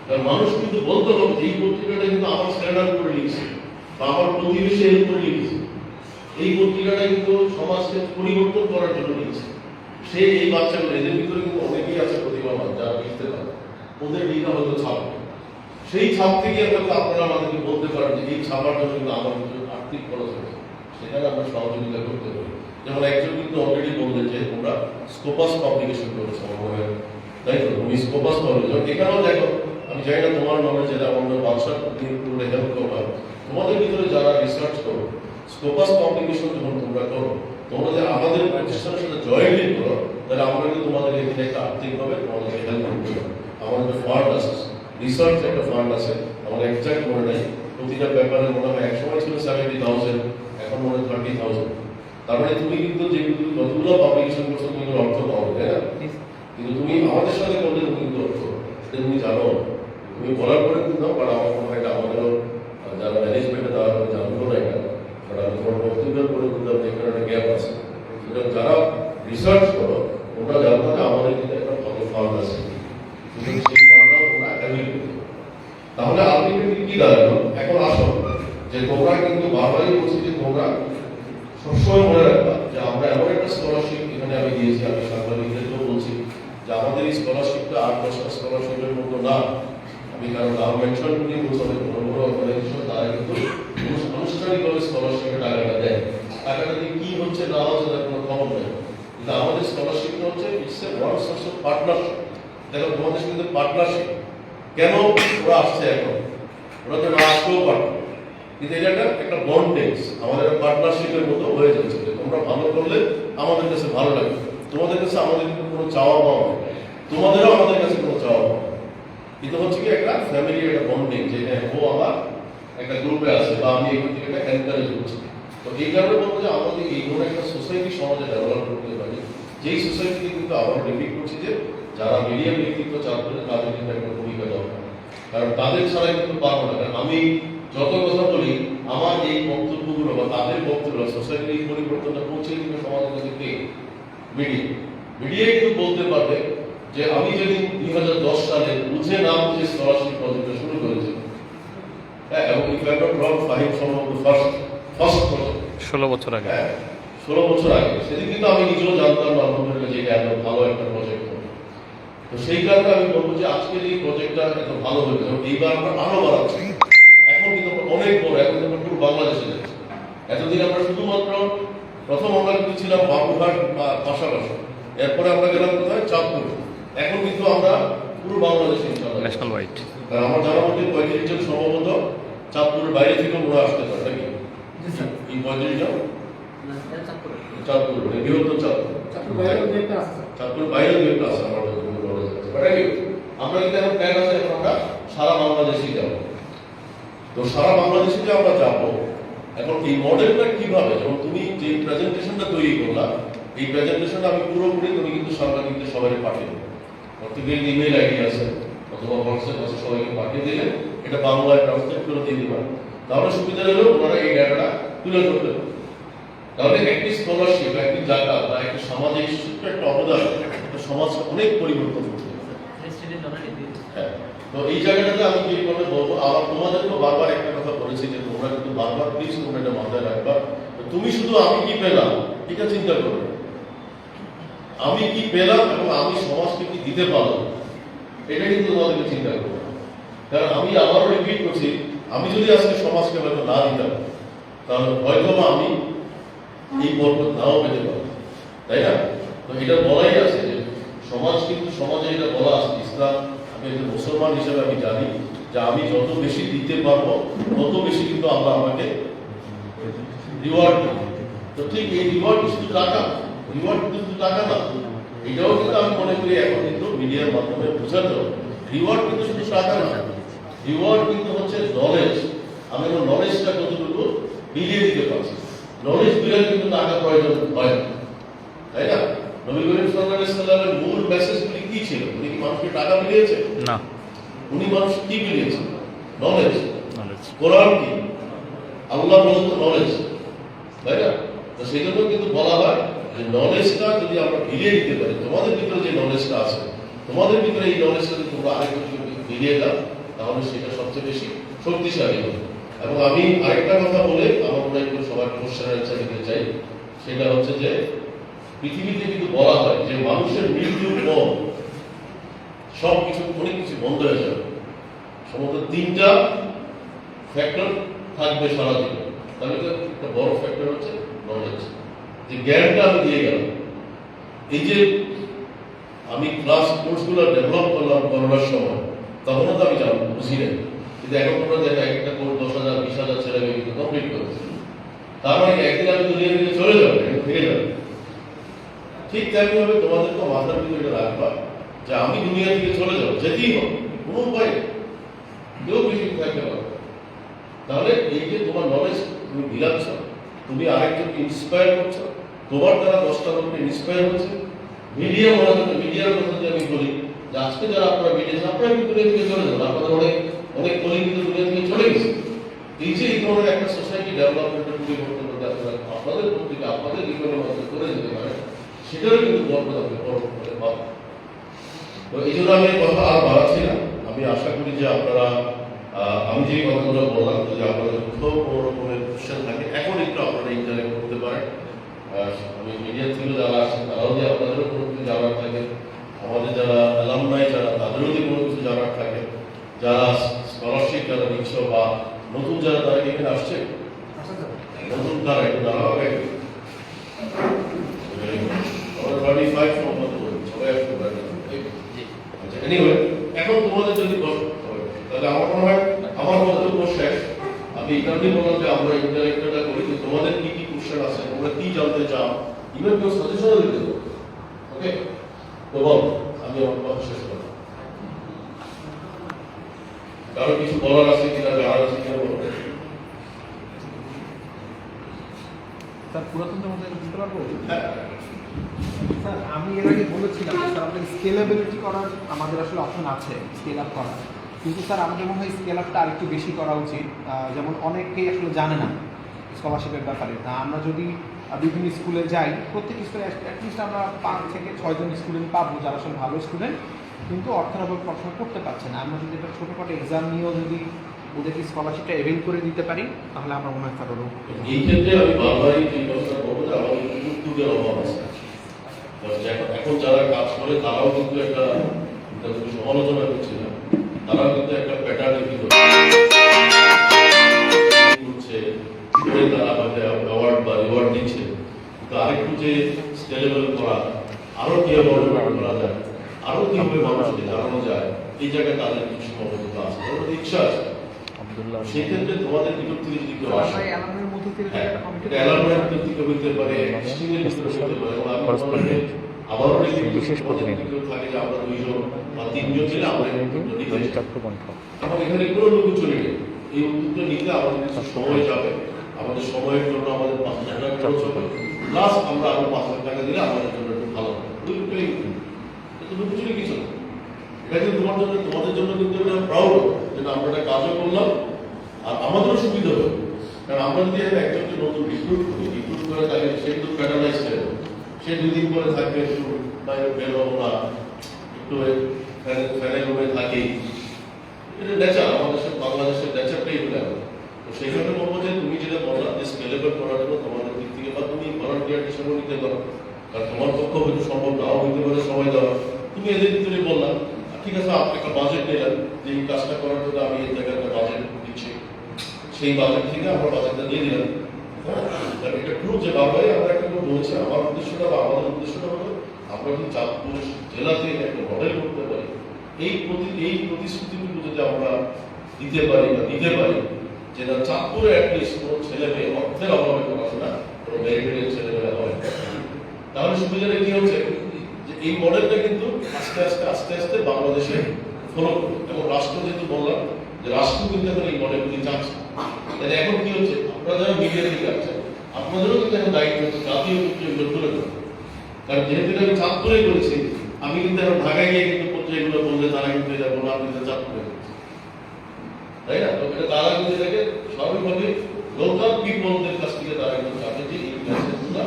কারণ মানুষ কিন্তু বলতে হবে যে এই পত্রিকাটা কিন্তু আমার স্ট্যান্ডার্ড করে লিখছে বা আমার প্রতিবেশী উপরে লিখছে, এই পত্রিকাটা কিন্তু সমাজকে পরিবর্তন করার জন্য লিখছে। সে এই বাচ্চাগুলো, এদের ভিতরে কিন্তু অনেকেই আছে প্রতিভাবান যারা লিখতে পারে, ওদের লিখা হয়তো ছাপ, সেই ছাপ থেকে হয়তো আপনারা আমাদেরকে বলতে পারেন যে এই ছাপার জন্য কিন্তু আমার কিছু আর্থিক খরচ হয়েছে, সেখানে আমরা সহযোগিতা করতে পারি। যেমন একজন কিন্তু অলরেডি বললেন যে তোমরা স্কোপাস পাবলিকেশন করেছো, তাই তো? তুমি স্কোপাস পাবলিকেশন এখানেও দেখো, আমি জানি না তোমার নলেজ যেটা আমাদের বাদশার পুরো হেল্প করবা, তোমাদের ভিতরে যারা রিসার্চ করো, স্কোপাস পাবলিকেশন যখন তোমরা করো, তোমরা যে আমাদের প্রতিষ্ঠানের সাথে জয়েন্টলি করো, তাহলে আমরা কিন্তু তোমাদের এখানে একটা আর্থিকভাবে তোমাদেরকে হেল্প করতে পারি। আমাদের যে ফান্ড আছে, রিসার্চ একটা ফান্ড আছে, আমার এক্সাক্ট মনে নেই, প্রতিটা ব্যাপারে মনে হয় একসময় ছিল 70,000, এখন মনে হয় 30,000। তার মানে তুমি কিন্তু যেগুলো যতগুলো পাবলিকেশন করছো তুমি অর্থ পাও, তাই না? কিন্তু তুমি আমাদের সাথে করলে তুমি কিন্তু অর্থ তুমি জানো, তুমি বলার পরে কিন্তু দাও, কারণ আমার মনে হয় এটা আমাদেরও যারা ম্যানেজমেন্টে দেওয়ার পরে জানবো না এটা, কারণ আমি তোমার বক্তব্যের পরে বুঝলাম যে এখানে একটা গ্যাপ আছে। সুতরাং যারা রিসার্চ করো তোমরা জানবো যে আমাদের কিন্তু একটা ভালো ফান্ড আছে, সেই ফান্ডটাও তোমরা অ্যাভেল করতে। তাহলে আলটিমেটলি কি দাঁড়ালো, এখন আসো যে তোমরা কিন্তু বারবারই বলছি যে তোমরা সবসময় মনে রাখবা যে আমরা এমন একটা স্কলারশিপ এখানে আমি দিয়েছি, আমি সাংবাদিকদেরকেও বলছি যে আমাদের এই স্কলারশিপটা 8-10টা স্কলারশিপের মতো না। আমি কারণ নাম মেনশন করি, বলছি অনেক বড় বড় অর্গানাইজেশন তারা কিন্তু আনুষ্ঠানিকভাবে স্কলারশিপের টাকাটা দেয়, টাকাটা দিয়ে কি হচ্ছে না হচ্ছে তার কোনো খবর নেই। কিন্তু আমাদের স্কলারশিপটা হচ্ছে it's a one source of partnership. দেখো তোমাদের কিন্তু পার্টনারশিপ, কেন ওরা আসছে এখন, ওরা তো না আসতেও পারতো, কিন্তু এটা একটা বন্ডেজ, আমাদের পার্টনারশিপের মতো হয়ে যাচ্ছে। তোমরা ভালো করলে আমাদের কাছে ভালো লাগে, তোমাদের কাছে আমাদের কিন্তু কোনো চাওয়া পাওয়া নেই, তোমাদেরও আমাদের কাছে কোনো চাওয়া পাওয়া, কিন্তু হচ্ছে কি একটা ফ্যামিলি, একটা বন্ডিং, যে ও আমার একটা গ্রুপে আছে বা আমি এখান থেকে একটা এনকারেজ করছি। তো এই কারণে বলবো যে আমাদের এই ধরনের একটা সোসাইটি সমাজে ডেভেলপ করতে পারি, যেই সোসাইটিতে কিন্তু আবার রিপিট করছি যে যারা মিডিয়া ব্যক্তিত্ব চান করে তাদের কিন্তু একটা ভূমিকা দরকার, কারণ তাদের ছাড়া কিন্তু পারবো না। কারণ আমি যত কথা বলি আমার এই বক্তব্যগুলো বা তাদের বক্তব্য সোসাইটির এই পরিবর্তনটা পৌঁছে দিবে সমাজের কাছে কে? মিডিয়া। মিডিয়াই কিন্তু বলতে পারবে যে আমি যেদিন 2010 সালে বুঝে না বুঝে স্কলারশিপ প্রজেক্টটা শুরু করেছি, হ্যাঁ, এবং ফার্স্ট প্রজেক্ট 16 বছর আগে, হ্যাঁ 16 বছর আগে, সেদিন কিন্তু আমি নিজেও জানতাম না আলহামদুলিল্লাহ যে এটা এত ভালো একটা প্রজেক্ট হবে। তো সেই কারণে আমি বলবো যে আজকের এই প্রজেক্টটা এত ভালো হয়েছে, এইবার আমরা আরো বাড়াচ্ছি। এখন কিন্তু অনেক বড়, এখন কিন্তু পুরো বাংলাদেশে যাচ্ছে, এতদিন আমরা শুধুমাত্র প্রথম আমরা কিন্তু ছিলাম বাবুঘাট বা পাশাপাশি, এরপরে আমরা গেলাম কোথায় চাঁদপুর, এখন কিন্তু আমরা পুরো বাংলাদেশে ন্যাশনাল ওয়াইড। কারণ আমার জানা মধ্যে 35 জন সম্ভবত চাঁদপুরের বাইরে থেকে ওরা আসতে পারে নাকি? এই 35 জন চাঁদপুর মানে বৃহত্তর চাঁদপুর বাইরে একটা আছে আমার আমরা কিন্তু এখন প্ল্যান আছে, এখন আমরা সারা বাংলাদেশে যাব। তো সারা বাংলাদেশে যে আমরা যাবো, এখন এই মডেলটা কিভাবে, যেমন তুমি যে প্রেজেন্টেশনটা তৈরি করলা, এই প্রেজেন্টেশনটা আমি পুরোপুরি তুমি কিন্তু সাংবাদিকদের সবাই পাঠিয়ে দেবো। প্রত্যেকের ইমেল আইডি আছে অথবা হোয়াটসঅ্যাপ আছে, সবাইকে পাঠিয়ে দিলে এটা বাংলায় ট্রান্সলেট করে দিয়ে দিবা। তাহলে সুবিধা হলো ওনারা এই ডাটাটা তুলে ধরতে পারে। তাহলে একটি স্কলারশিপ, একটি জায়গা বা একটি সামাজিক ছোট্ট একটা অবদান একটা সমাজকে অনেক পরিবর্তন করতে পারে। হ্যাঁ, তো এই জায়গাটাতে আমি কিভাবে বলবো, আবার তোমাদেরকেও বারবার একটা কথা বলেছি যে তোমরা কিন্তু বারবার প্লিজ তোমরা এটা মাথায় রাখবা, তুমি শুধু আমি কি পেলাম এটা চিন্তা করবে, আমি কি পেলাম এবং আমি সমাজকে কি দিতে পারলাম এটা কিন্তু তোমাদেরকে চিন্তা করবে। কারণ আমি আবারও রিপিট করছি, আমি যদি আজকে সমাজকে হয়তো না দিতাম তাহলে হয়তো আমি এই পর্ব নাও পেতে পারবো, তাই না? তো এটা বলাই আছে যে সমাজ কিন্তু সমাজে এটা বলা আছে, ইসলাম, আমি একজন মুসলমান হিসেবে আমি জানি যে আমি যত বেশি দিতে পারবো তত বেশি কিন্তু আল্লাহ আমাকে রিওয়ার্ড দেবে। তো ঠিক এই রিওয়ার্ড শুধু টাকা, রিওয়ার্ড কিন্তু টাকা না, এটাও কিন্তু আমি মনে করি এখন কিন্তু মিডিয়ার মাধ্যমে বোঝাতে হবে। রিওয়ার্ড কিন্তু শুধু টাকা না, রিওয়ার্ড কিন্তু হচ্ছে নলেজ। আমি আমার নলেজটা কতটুকু বিলিয়ে দিতে পারছি, নলেজ বিলিয়ে কিন্তু টাকা প্রয়োজন হয় না, তাই না? নবী করিম সাল্লাল্লাহু আলাইহি ওয়াসাল্লামের মূল মেসেজগুলি কি ছিল? উনি কি মানুষকে টাকা বিলিয়েছে? না, উনি মানুষ কি বিলিয়েছে? নলেজ। কোরআন কি? আল্লাহ প্রদত্ত নলেজ, তাই না? তো সেই জন্য কিন্তু বলা হয় যে নলেজটা যদি আমরা বিলিয়ে দিতে পারি, তোমাদের ভিতরে যে নলেজটা আছে, তোমাদের ভিতরে এই নলেজটা যদি তোমরা আরেকজনকে বিলিয়ে দাও তাহলে সেটা সবচেয়ে বেশি শক্তিশালী হবে। এবং আমি আরেকটা কথা বলে আমার মনে হয় সবার কোশ্চেনের অ্যান্সার দিতে চাই, সেটা হচ্ছে যে পৃথিবীতে কিন্তু বলা হয় যে মানুষের মৃত্যুর পর সবকিছু অনেক কিছু বন্ধ হয়ে যাবে, সম্ভবত 3টা ফ্যাক্টর থাকবে সারা জীবন। তাহলে একটা বড় ফ্যাক্টর হচ্ছে নলেজ, যে জ্ঞানটা আমি দিয়ে গেলাম। এই যে আমি ক্লাস কোর্সগুলো ডেভেলপ করলাম করোনার সময়, তখনও তো আমি জানবো বুঝি না, কিন্তু এখন তোমরা দেখা একটা কোর্স 10,000 20,000 ছেলে মেয়ে কিন্তু কমপ্লিট করেছে। তার মানে একদিন আমি দুনিয়া থেকে চলে যাবো, ফিরে যাবো। ঠিক তেমনি ভাবে তোমাদেরকে মাথার ভিতরে এটা রাখবা যে আমি দুনিয়া থেকে চলে যাবো, যেতেই হবে, কোনো উপায় নেই, কেউ বেশি থাকতে পারবে। তাহলে এই যে তোমার নলেজ তুমি বিলাচ্ছ, তুমি আরেকজনকে ইন্সপায়ার করছো, তোমার দ্বারা 10টা লোককে ইন্সপায়ার হচ্ছে। মিডিয়া মনে হচ্ছে, মিডিয়ার কথা যদি আমি বলি যে আজকে যারা আপনারা মিডিয়া আপনারা কিন্তু দুনিয়া থেকে চলে যাবেন, আপনাদের অনেক অনেক কলিগ কিন্তু দুনিয়া থেকে চলে গেছে। এই যে এই ধরনের একটা সোসাইটি ডেভেলপমেন্টের পরিবর্তন করতে আপনাদের পত্রিকা আপনাদের জীবনের মধ্যে করে যেতে পারে, সেটারও কিন্তু গর্ব থাকবে পরবর্তীতে পাবে। তো এই জন্য আমি কথা আর বাড়াচ্ছি না। আমি আশা করি যে আপনারা আমি যে কথাগুলো বললাম, যদি আপনাদের কোথাও কোনো রকমের কোশ্চেন থাকে এখন একটু আপনারা ইন্টারেক্ট করতে পারেন। আমি মিডিয়া থেকে যারা আসেন তারাও যে আপনাদেরও কোনো কিছু জানার থাকে, আমাদের যারা অ্যালামনাই যারা তাদেরও যদি কোনো কিছু জানার থাকে, যারা স্কলারশিপ যারা নিচ্ছ বা নতুন যারা তারা এখানে আসছে, নতুন তারা একটু দাঁড়াও আগে এখন তোমাদের যদি তাহলে আমার মনে হয় আমার বক্তব্য শেষ। আমি এই কারণেই বললাম যে আমরা ইন্টারেক্টটা করি যে তোমাদের কি কি কোশ্চেন আছে, তোমরা কি জানতে চাও, ইভেন কেউ সাজেশনও দিতে পারো। ওকে, তো বল, আমি আমার কথা শেষ করলাম। কারো কিছু বলার আছে কিনা, জানার আছে কিনা বলো। স্যার পুরাতনটার মধ্যে বুঝতে পারবো? স্যার আমি এর আগে বলেছিলাম স্যার আমাদের স্কেলেবিলিটি করার আমাদের আসলে অপশন আছে, স্কেল আপ করার, কিন্তু স্যার আমাদের মনে হয় স্কেল আপটা আরেকটু বেশি করা উচিত। যেমন অনেকেই আসলে জানে না স্কলারশিপের ব্যাপারে। তা আমরা যদি বিভিন্ন স্কুলে যাই, প্রত্যেক স্কুলে অ্যাটলিস্ট আমরা 5 থেকে 6 জন স্টুডেন্ট পাবো যারা আসলে ভালো স্টুডেন্ট কিন্তু অর্থের অভাবে পড়াশোনা করতে পারছে না। আমরা যদি একটা ছোটোখাটো এক্সাম নিয়েও যদি ওদেরকে স্কলারশিপটা এভেল করে দিতে পারি তাহলে আমরা মনে হয় তারও এই ক্ষেত্রে আমি বারবারই যে কথাটা বলবো যে আমাদের উদ্যোগের অভাব আছে। এখন যারা কাজ করে তারাও কিন্তু একটা সমালোচনা করছে না, তারাও কিন্তু একটা প্যাটার্নের ভিতরে করছে, তারা হয়তো তো আরেকটু যে স্কেলেবল করা, আরো কিভাবে অর্জন করা যায়, আরো কিভাবে মানুষকে জানানো যায়, এই জায়গায় তাদের কিছু সীমাবদ্ধতা আছে, তাদের ইচ্ছা আছে। সেই ক্ষেত্রে তোমাদের ভিতর থেকে যদি কেউ আসে, অ্যালার্মের মধ্যে থেকে হ্যাঁ, একটা কমিটি এটা অ্যালার্মের ভিতর থেকে হইতে পারে, স্টিমের ভিতরে হইতে পারে, এবং আমি তোমাদেরকে আবারও বিশেষ প্রতিনিধি কেউ থাকে যে আমরা 2 জন বা 3 জন মিলে আমরা এই উদ্যোগটা নিতে চাই। চট্টকণ্ঠ এবং এখানে কোনো লোক চলে নেই, এই উদ্যোগটা নিতে আমাদের কিছু সময় যাবে, আমাদের সময়ের জন্য আমাদের 5,000 টাকা খরচ হবে, প্লাস আমরা আরো 5,000 টাকা দিলে আমাদের জন্য একটু ভালো হবে। দুটোই এটা তো বুঝলি কিছু না, এটা কিন্তু তোমার জন্য, তোমাদের জন্য কিন্তু এটা প্রাউড যে না, আমরা একটা কাজও করলাম আর আমাদেরও সুবিধা হবে। কারণ আমরা যদি একজনকে নতুন রিক্রুট করে তাকে সে কিন্তু প্যাটার্নাইজ করে, সে 2 দিন পরে থাকবে, একটু বাইরে বের হবো না, একটু ফ্যানের রুমে থাকি, এটা নেচার, আমাদের বাংলাদেশের নেচারটাই হলে তো সেখানে বলবো যে তুমি যেটা বললা যে স্কেলেবল করার জন্য তোমাদের দিক থেকে বা তুমি ভলান্টিয়ার হিসেবে নিতে পারো, কারণ তোমার পক্ষে হয়তো সম্ভব নাও হইতে পারে সময় দেওয়া, তুমি এদের ভিতরে বললা ঠিক আছে একটা বাজেট নিলাম যে এই কাজটা করার জন্য আমি এই জায়গায় একটা বাজেট দিচ্ছি, সেই বাজেট থেকে আমরা বাজেটটা দিয়ে দিলাম। এটা ট্রু যে বাবাই আমরা একটা বলছি, আমার উদ্দেশ্যটা বা আমাদের উদ্দেশ্যটা হলো আমরা যদি চাঁদপুর জেলাতে একটা মডেল করতে পারি, এই প্রতিশ্রুতিটুকু যদি আমরা দিতে পারি বা দিতে পারি যে না চাঁদপুরে অ্যাটলিস্ট কোনো ছেলে মেয়ে অর্থের অভাবে পড়াশোনা, কোনো মেরিটের ছেলে মেয়ে হবে, তাহলে সুবিধাটা কি হচ্ছে যে এই মডেলটা কিন্তু আস্তে আস্তে বাংলাদেশে ফলো করবে। এবং রাষ্ট্র যেহেতু বললাম যে রাষ্ট্র কিন্তু এখন এই মডেলগুলি চাচ্ছে, তাহলে এখন কি হচ্ছে আপনারা যারা মিডিয়া থেকে আসছেন আপনাদেরও কিন্তু এখন দায়িত্ব হচ্ছে জাতীয় পত্রিকাগুলো তুলে ধরবে। কারণ যেহেতু আমি চাঁদপুরে করেছি, আমি কিন্তু এখন ঢাকায় গিয়ে কিন্তু পত্রিকাগুলো বললে তারা কিন্তু এটা বলো আপনি তো চাঁদপুরে করেছি, তাই না? তো এটা তারা কিন্তু এটাকে স্বাভাবিকভাবে লোকাল পিপলদের কাছ থেকে তারা কিন্তু চাবে যে এই মেসেজগুলো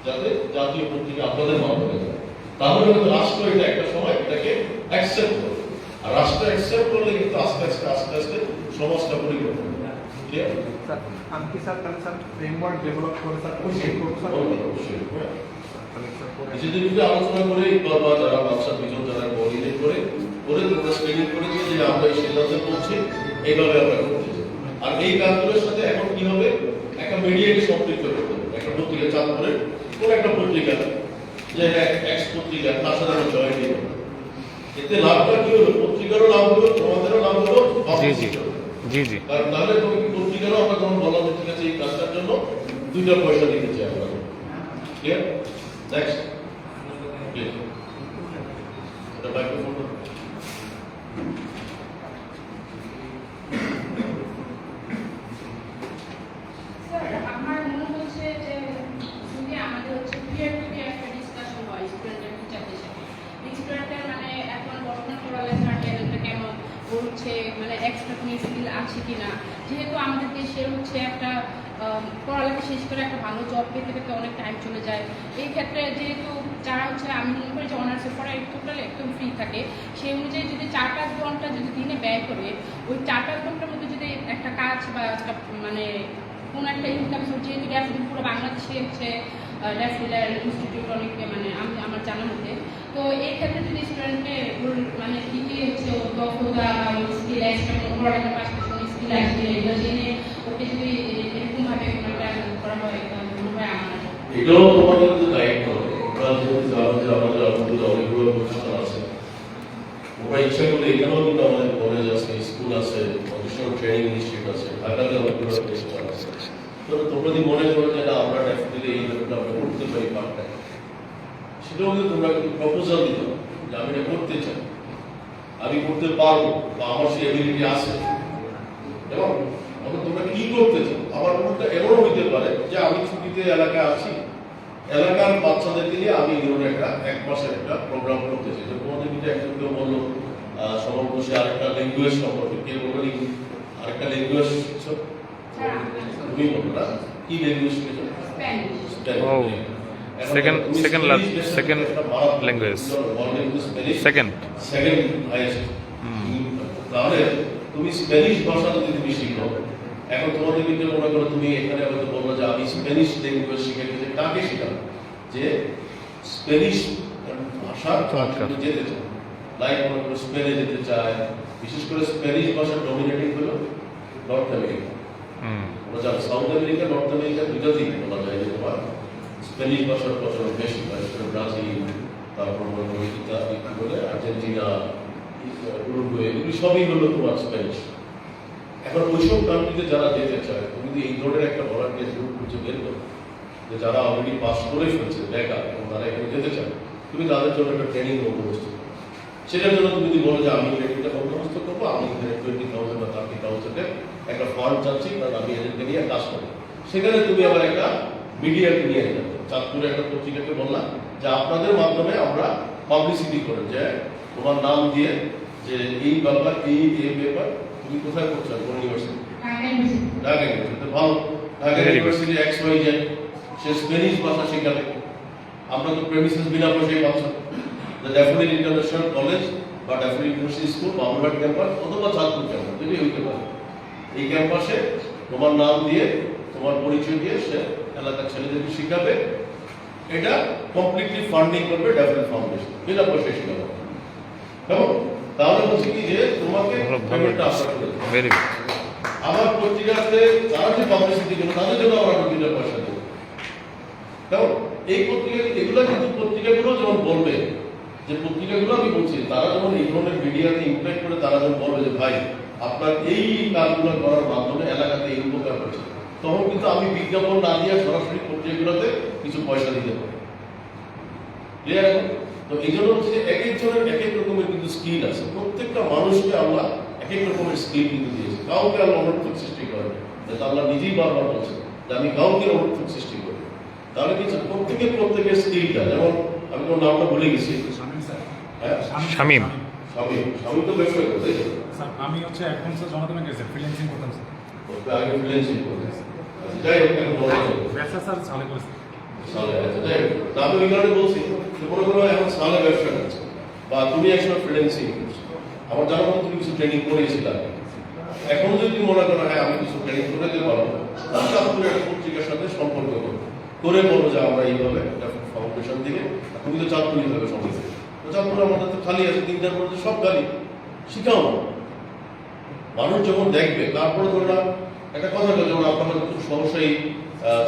যাতে জাতীয় পত্রিকা আপনাদের মাধ্যমে যায়, তাহলে কিন্তু রাষ্ট্র এটা একটা সময় এটাকে অ্যাকসেপ্ট করবে, আর রাষ্ট্র অ্যাকসেপ্ট করলে কিন্তু আস্তে আস্তে সমাজটা পরিবর্তন হবে। ঠিক আছে স্যার, আমি কি স্যার তাহলে স্যার ফ্রেমওয়ার্ক ডেভেলপ করে স্যার কোশ্চেন করব স্যার? অবশ্যই তাহলে স্যার করে নিজেদের ভিতরে আলোচনা করে বা যারা ব্যবসা বিজন যারা কোঅর্ডিনেট করে তোমরা স্ক্রিনিং করে দিয়ে যে আমরা এই সিদ্ধান্তে পৌঁছে এইভাবে আমরা করতে চাই। আর এই কাজগুলোর সাথে এখন কি হবে একটা মিডিয়াকে সম্পৃক্ত করতে হবে, একটা পত্রিকা চাঁদপুরের কোন একটা পত্রিকা যে এক্স পত্রিকা তার সাথে আমরা জয়েন দিব, এতে লাভটা কি হলো, পত্রিকারও লাভ হলো, তোমাদেরও লাভ হলো। জি জি কারণ তাহলে তুমি পত্রিকারও আমরা যখন বললাম যে ঠিক আছে এই কাজটার জন্য 2টা পয়সা দিতে চাই আমরা। ক্লিয়ার? নেক্সট প্লিজ এটা মাইক্রোফোন। স্যার, আমার মনে হচ্ছে যে যদি আমাদের হচ্ছে পিয়ার টু পিয়ার একটা ডিসকাশন হয় স্টুডেন্টের টিচারদের সাথে, স্টুডেন্টের মানে এখন বর্তমান পড়ালেখার লেভেলটা কেমন, ওর হচ্ছে মানে এক্সট্রা কোনো স্কিল আছে কিনা, যেহেতু আমাদের দেশের হচ্ছে একটা পড়ালেখা শেষ করে একটা ভালো জব পেতে পেতে অনেক টাইম চলে যায়। এই ক্ষেত্রে যেহেতু যারা হচ্ছে আমি মনে করি যে অনার্সের পরে টোটাল একদম ফ্রি থাকে, সেই অনুযায়ী যদি 4-5 ঘন্টা যদি দিনে ব্যয় করে ওই 4-5 ঘন্টার মধ্যে যদি একটা কাজ বা একটা মানে কোনো একটা ইনকাম সোর্স, যেহেতু ড্যাফোডিল পুরো বাংলাদেশে হচ্ছে ড্যাফোডিল ইনস্টিটিউট অনেকে মানে আমি আমার জানা মতে, তো এই ক্ষেত্রে যদি স্টুডেন্টকে মানে কী কী হচ্ছে দক্ষতা বা স্কিল এক্সট্রা কোনো পড়ালেখার পাশাপাশি কোনো স্কিল আছে এগুলো জেনে ওকে যদি এরকমভাবে কোনো একটা করা হয় তাহলে মনে হয় আমার এটাও তোমাদের কিন্তু দায়িত্ব হবে। আমরা যেহেতু জানো যে আমাদের আলহামদুলিল্লাহ অনেকগুলো প্রতিষ্ঠান আছে, ওরা ইচ্ছা করলে এখানেও কিন্তু আমাদের কলেজ আছে, স্কুল আছে, ভকেশনাল ট্রেনিং ইনস্টিটিউট আছে, ঢাকাতে অনেকগুলো প্রতিষ্ঠান আছে। তো তোমরা যদি মনে করো যে না আমরা ডেফিনেটলি এই ব্যাপারটা আমরা করতে পারি পার্ট টাইম, সেটাও কিন্তু তোমরা কিন্তু প্রপোজাল দিতে হবে যে আমি এটা করতে চাই, আমি করতে পারবো বা আমার সেই এবিলিটি আছে, এবং এখন তোমরা কি করতে চাও। আবার কোনটা এমনও হইতে পারে যে আমি ছুটিতে এলাকায় আছি, এলাকার বাচ্চাদেরকে নিয়ে আমি ধরুন একটা 1 মাসের একটা প্রোগ্রাম করতে চাই। তোমাদের কিন্তু একজন কেউ বললো সমাবেশে আরেকটা ল্যাঙ্গুয়েজ সম্পর্কে, কে বললো আরেকটা ল্যাঙ্গুয়েজ শিখছো, তুমি বলো না কি ল্যাঙ্গুয়েজ শিখেছো? Second language, second highest. তাহলে তুমি স্প্যানিশ ভাষা যদি তুমি শিখো, এখন তোমাদের কিন্তু মনে করো তুমি এখানে হয়তো বলবো যে আমি স্প্যানিশ ল্যাঙ্গুয়েজ শিখে গেছি, কাকে শেখাবো যে স্প্যানিশ ভাষা যেতে চায়, লাইক মনে করো স্পেনে যেতে চায়, বিশেষ করে স্প্যানিশ ভাষার ডমিনেটিং হলো নর্থ আমেরিকা। আমরা জানি সাউথ আমেরিকা নর্থ আমেরিকা দুইটাতেই বলা যায় যে তোমার স্প্যানিশ ভাষার প্রচলন বেশি, বিশেষ করে ব্রাজিল, তারপর মনে করি কি বলে আর্জেন্টিনা, উরুগুয়ে, এগুলি সবই হলো তোমার স্প্যানিশ। এখন ওইসব কান্ট্রিতে যারা যেতে চায়, তুমি যদি এই ধরনের একটা ভলান্টিয়ার গ্রুপ খুঁজে বের করো যে যারা অলরেডি পাস করে ফেলছে বেকার এবং তারা এখানে যেতে চায়, তুমি তাদের জন্য একটা ট্রেনিং বন্দোবস্ত করো। সেটার জন্য তুমি যদি বলো যে আমি এটা বন্দোবস্ত করবো, আমি 20,000 বা 30,000 একটা ফান্ড চাচ্ছি, কারণ আমি এদেরকে নিয়ে কাজ করি, সেখানে তুমি আবার একটা মিডিয়াকে নিয়ে যাবে। চাঁদপুরে একটা পত্রিকাকে বললাম যে আপনাদের মাধ্যমে আমরা পাবলিসিটি করে যে তোমার নাম দিয়ে যে এই ব্যাপার এই ব্যাপার তুমি কোথায় করছো, কোন ইউনিভার্সিটি? ঢাকা ইউনিভার্সিটি। ভালো, ঢাকা ইউনিভার্সিটি XYZ, সে স্প্যানিশ ভাষা শেখাবে। আমরা তো প্রেমিসেস বিনা পয়সায় পাচ্ছ, দ্য ড্যাফোডিল ইন্টারন্যাশনাল কলেজ বা daffodil university school, Baburhat campus অথবা চাঁদপুর ক্যাম্পাস, যদি হইতে পারে এই ক্যাম্পাসে তোমার নাম দিয়ে তোমার পরিচয় দিয়ে সে এলাকার ছেলেদেরকে শিখাবে। এটা কমপ্লিটলি ফান্ডিং করবে ড্যাফোডিল ফাউন্ডেশন, বিনা পয়সায় শিখাবে। কেমন? তাহলে হচ্ছে কি যে তোমাকে পেমেন্টটা আশা করে দেবে। Very good. আমার পত্রিকাতে যারা যে পাবলিসিটি করবে তাদের জন্য আমরা বিনা পয়সা দেবো। কেমন? এই পত্রিকা এগুলো কিন্তু পত্রিকাগুলো যেমন বলবে, যে পত্রিকাগুলো আমি বলছি তারা যখন এই ধরনের মিডিয়াতে ইমপ্যাক্ট করে, তারা যখন বলবে যে ভাই আপনার এই কাজগুলো করার মাধ্যমে এলাকাতে এই উপকার হচ্ছে, তখন কিন্তু আমি বিজ্ঞাপন না দিয়ে সরাসরি পত্রিকাগুলোতে কিছু পয়সা দিতে পারি। ক্লিয়ার? তো এই জন্য হচ্ছে যে এক একজনের এক এক রকমের কিন্তু স্কিল আছে। প্রত্যেকটা মানুষকে আমরা এক এক রকমের স্কিল কিন্তু দিয়েছি। কাউকে আল্লাহ অনর্থক সৃষ্টি করেন, যেটা আল্লাহ নিজেই বারবার বলছেন যে আমি কাউকে অনর্থক সৃষ্টি করি। তাহলে কিছু প্রত্যেকের স্কিলটা, যেমন আমি তোমার নামটা ভুলে গেছি। হ্যাঁ, শামীম। স্বামী তো ব্যবসা করতে স্যার আমি হচ্ছে এখন স্যার জনগণে গেছে ফ্রিল্যান্সিং করতাম স্যার। আগে ফ্রিল্যান্সিং করতে। যাই হোক, এখন বলা যাবে ব্যবসা স্যার চালু করেছে। সালে, আচ্ছা যাই হোক, তা আমি ওই কারণে বলছি যে মনে করো এখন সালে ব্যবসা করছে বা তুমি একসময় ফ্রিল্যান্সিং করছো, আমার জানা মতো তুমি কিছু ট্রেনিং করেছিলে আগে। এখন যদি তুমি মনে করো হ্যাঁ আমি কিছু ট্রেনিং করে দিতে পারবো, তাহলে আপনি একটা পত্রিকার সাথে সম্পর্ক করে বলবো যে আমরা এইভাবে একটা ফাউন্ডেশন দিকে, তুমি তো চাঁদপুর এইভাবে সম্পর্ক, তো চাঁদপুর আমাদের তো খালি আছে, 3টার মধ্যে সব খালি, শিখাও না। মানুষ যখন দেখবে তারপরে ধরলাম একটা কথা বলে, যেমন আপনারা খুব সহসাই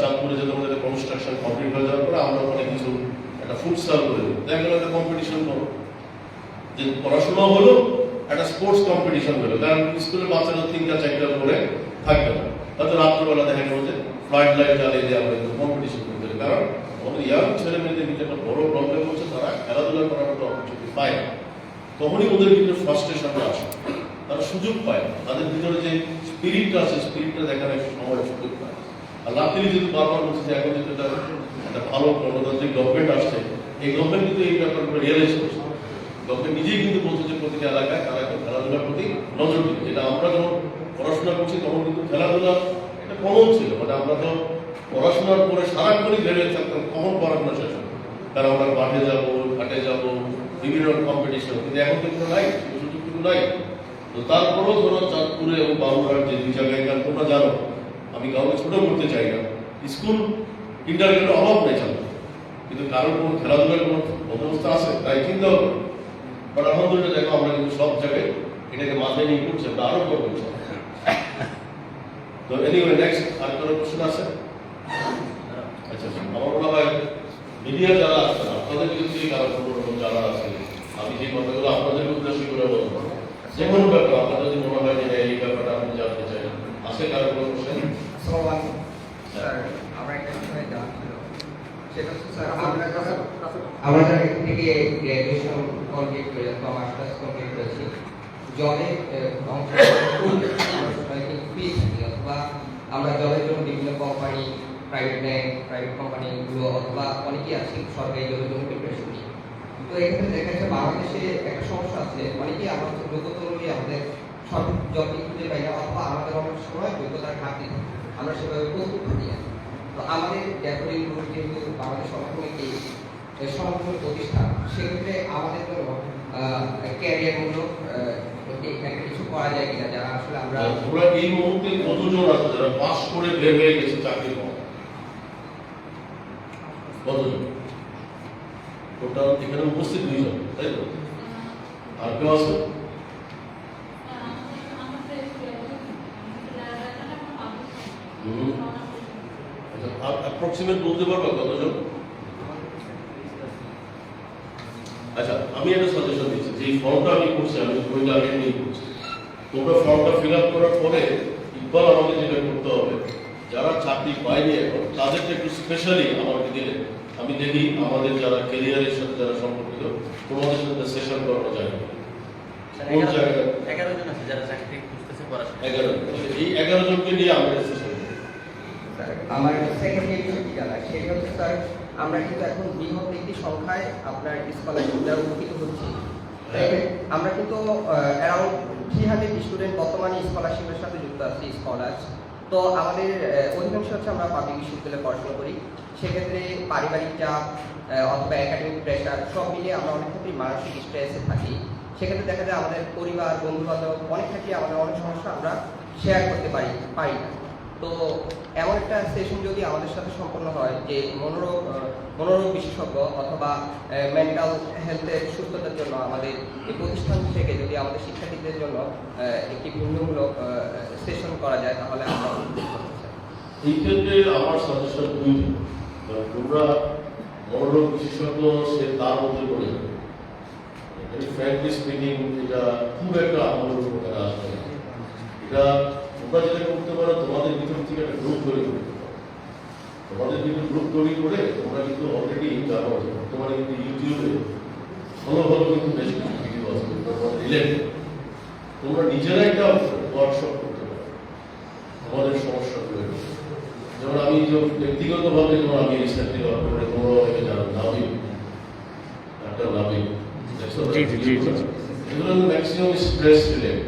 চাঁদপুরে যে তোমাদের কনস্ট্রাকশন কমপ্লিট হয়ে যাওয়ার পরে আমরা ওখানে কিছু একটা ফুটসাল করে দেবো, দেখা গেল একটা কম্পিটিশন করো, যে পড়াশোনা হলো একটা স্পোর্টস কম্পিটিশন হলো, কারণ স্কুলের বাচ্চারা 3টা-4টা করে থাকবে না, হয়তো রাত্রবেলা দেখা গেল যে ফ্লাড লাইট জ্বালিয়ে দিয়ে আমরা একটু কম্পিটিশন করতে পারি। কারণ আমাদের ইয়াং ছেলে মেয়েদের কিন্তু একটা বড় প্রবলেম হচ্ছে তারা খেলাধুলা করার একটা অপরচুনিটি পায় না, তখনই ওদের ভিতরে ফ্রাস্ট্রেশনটা আসে, তারা সুযোগ পায় না, তাদের ভিতরে যে স্পিরিটটা আছে স্পিরিটটা দেখার একটা সময় সুযোগ পায়। আর লাকিলি যদি বারবার বলছে যে এখন যেহেতু একটা ভালো গণতান্ত্রিক গভর্নমেন্ট আসছে, এই গভর্নমেন্ট কিন্তু এই ব্যাপারগুলো রিয়েলাইজ করছে। গভর্নমেন্ট নিজেই কিন্তু বলছে যে প্রতিটা এলাকায় তারা এখন খেলাধুলার প্রতি নজর দিবে, যেটা আমরা যখন পড়াশোনা করছি তখন কিন্তু খেলাধুলা একটা কমন ছিল, মানে আমরা তো পড়াশোনার পরে সারাক্ষণই ভেবে থাকতাম কমন পড়াশোনা শেষ হবে, কারণ আমরা মাঠে যাবো, ঘাটে যাবো, বিভিন্ন কম্পিটিশন, কিন্তু এখন তো কিছু নাই, সুযোগ কিছু নাই। তো তারপরেও ধরো চাঁদপুরে এবং বাবুরহাট যে 2 জায়গায়, কারণ তোমরা জানো আমি কাউকে ছোট করতে চাই না, স্কুল কিন্ডারগার্টেনের অভাব নেই চাঁদপুর, কিন্তু কারোর কোনো খেলাধুলার কোনো অবস্থা আছে তাই চিন্তা হবে। বাট আলহামদুলিল্লাহ দেখো আমরা কিন্তু সব জায়গায় এটাকে মাথায় নিয়ে করছি, আমরা আরো করবো। তো এনিওয়ে নেক্সট আর কোনো কোশ্চেন আছে? আচ্ছা, আমার মনে হয় মিডিয়া যারা আছে আপনাদের যদি কারো কোনো যারা আছে, আমি যে কথাগুলো আপনাদের উদ্দেশ্য করে বলবো, যে কোনো ব্যাপার আপনাদের যদি মনে হয় যে এই ব্যাপারটা আপনি জানতে চাই, আছে কারো কোনো কোশ্চেন? স্যার আমরা একটা বিষয় জানার ছিল, সেটা হচ্ছে স্যার আমরা যারা এখান থেকে গ্র্যাজুয়েশন কমপ্লিট করে অথবা মাস্টার্স কমপ্লিট করেছি, জবে ফ্রি থাকি, অথবা আমরা জবের জন্য বিভিন্ন কোম্পানি, প্রাইভেট ব্যাংক, প্রাইভেট কোম্পানিগুলো অথবা অনেকেই আছে সরকারি জবের জন্য প্রিপারেশন নিই। তো এখানে দেখা যাচ্ছে বাংলাদেশে একটা সমস্যা আছে, অনেকেই আমরা যোগ্যতা অনুযায়ী আমাদের সব জবটি খুঁজে পাই না, অথবা আমাদের অনেক সময় যোগ্যতার ঘাটতি, আমরা সেভাবে প্রস্তুত থাকি না। তো আমাদের ড্যাফোডিল গ্রুপ যেহেতু বাংলাদেশ সমাজকমিটি সমর্থন প্রতিষ্ঠান, সেক্ষেত্রে আমাদের জন্য ক্যারিয়ারমূলক একটা কিছু করা যায় কিনা, যারা আসলে আমরা তোমরা এই মুহূর্তে কতজন আছে যারা পাস করে বের হয়ে গেছে চাকরি পাওয়া? কতজন? টোটাল এখানে উপস্থিত 2 জন, তাই তো? আর কেউ আছে? অ্যাপ্রক্সিমেট বলতে পারবা কতজন? আচ্ছা, আমি একটা সাজেশন দিচ্ছি, যে ফর্মটা আমি করছি, আমি ওইটা আগে নিয়ে করছি, তোমরা ফর্মটা ফিল আপ করার পরে ইকবাল আমাকে যেটা করতে হবে, যারা চাকরি পায়নি এখন তাদেরকে একটু স্পেশালি আমাকে দিলে আমি দেখি আমাদের যারা ক্যারিয়ারের সাথে যারা সম্পর্কিত তোমাদের সাথে সেশন করানো যায় কোন জায়গায় 11 জন আছে যারা চাকরি খুঁজতেছে পড়াশোনা। 11 এই 11 জনকে নিয়ে আমরা সেশন স্যার, আমার সেকেন্ড বিষয়টি জানা সেটা হচ্ছে স্যার, আমরা কিন্তু এখন বৃহৎ একটি সংখ্যায় আপনার স্কলারশিপ দ্বারা উপকৃত হচ্ছি। তাই আমরা কিন্তু অ্যারাউন্ড 300 স্টুডেন্ট বর্তমানে স্কলারশিপের সাথে যুক্ত আছি, স্কলার্স। তো আমাদের অধিকাংশ হচ্ছে আমরা পাবলিক বিশ্ববিদ্যালয়ে পড়াশোনা করি, সেক্ষেত্রে পারিবারিক চাপ অথবা একাডেমিক প্রেশার সব মিলিয়ে আমরা অনেক ক্ষেত্রেই মানসিক স্ট্রেসে থাকি। সেক্ষেত্রে দেখা যায় আমাদের পরিবার, বন্ধু বান্ধব অনেক ক্ষেত্রে আমাদের অনেক সমস্যা আমরা শেয়ার করতে পারি না। তো এমন একটা সেশন যদি আমাদের সাথে সম্পন্ন হয় যে মনোরোগ বিশেষজ্ঞ অথবা মেন্টাল হেলথের সুস্থতার জন্য আমাদের এই প্রতিষ্ঠান থেকে যদি আমাদের শিক্ষার্থীদের জন্য একটি ভিন্নমূলক সেশন করা যায়, তাহলে আমরা এই ক্ষেত্রে আমার সাজেশন দুইটি, তোমরা মনোরোগ বিশেষজ্ঞ সে তার মধ্যে পড়ে যাবে, ফ্র্যাঙ্কলি স্পিকিং এটা খুব একটা আমাদের উপকার আসবে না। এটা তোমরা যেটা করতে পারো, তোমাদের ভিতর থেকে একটা গ্রুপ তৈরি করতে পারো। তোমাদের কিন্তু গ্রুপ তৈরি করে তোমরা কিন্তু অলরেডি জানো যে বর্তমানে কিন্তু ইউটিউবে ভালো ভালো কিন্তু বেশ কিছু ভিডিও আছে রিলেটেড। তোমরা নিজেরা একটা ওয়ার্কশপ করতে পারো তোমাদের সমস্যাগুলো। যেমন আমি যে ব্যক্তিগতভাবে যেমন আমি রিসেন্টলি ওয়ার্ক করে, তোমরা অনেকে জানো নাবিক, একটা নাবিক এগুলো ম্যাক্সিমাম স্ট্রেস রিলেটেড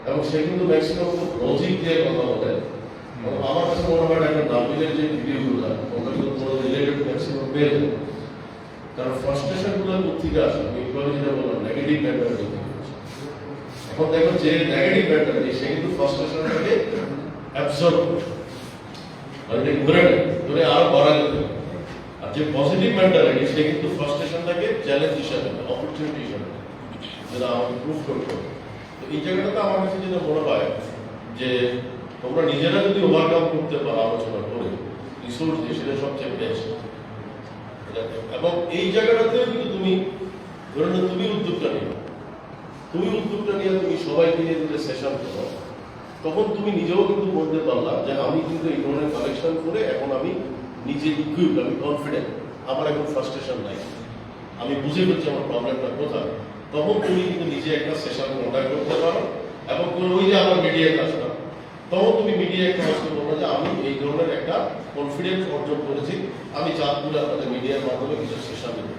এবং সে কিন্তু ম্যাক্সিমাম লজিক দিয়ে কথা বলে। আমার কাছে মনে হয় একটা নাবিকের যে ভিডিওগুলো ওটা কিন্তু তোমার রিলেটেড ম্যাক্সিমাম পেয়ে যাবে, কারণ ফ্রাস্ট্রেশনগুলো কোথেকে আসে, আমি একটু যেটা বললাম নেগেটিভ ম্যাটার থেকে। এখন দেখো যে নেগেটিভ ম্যাটার সে কিন্তু ফ্রাস্ট্রেশনটাকে অ্যাবজর্ব করে, মানে ধরে আরো বাড়া যেতে পারে। আর যে পজিটিভ মেন্টালিটি সে কিন্তু ফ্রাস্ট্রেশনটাকে চ্যালেঞ্জ হিসাবে, অপরচুনিটি হিসাবে যেটা আমাকে প্রুভ করতে হবে। তো এই জায়গাটাতে আমার কাছে যেটা মনে হয় যে তোমরা নিজেরা যদি ওভারকাম করতে পারো আলোচনা করে রিসোর্স দিয়ে, সেটা সবচেয়ে বেস্ট। এবং এই জায়গাটাতেও কিন্তু তুমি ধরে নাও তুমি উদ্যোগটা নিবে, তুমি সবাইকে নিয়ে যদি সেশন করো, তখন তুমি নিজেও কিন্তু বলতে পারলাম যে আমি কিন্তু এই ধরনের কালেকশন করে এখন আমি নিজে ইকুইপ, আমি কনফিডেন্ট, আমার এখন ফ্রাস্ট্রেশন নাই, আমি বুঝে ফেলছি আমার প্রবলেমটা কোথায়। তখন তুমি কিন্তু নিজে একটা সেশন কন্ডাক্ট করতে পারো এবং ওই যে আমার মিডিয়া কাজটা, তখন তুমি মিডিয়া একটা আসতে বলবো যে আমি এই ধরনের একটা কনফিডেন্স অর্জন করেছি, আমি চাঁদপুরে আপনাদের মিডিয়ার মাধ্যমে কিছু সেশন দিতে।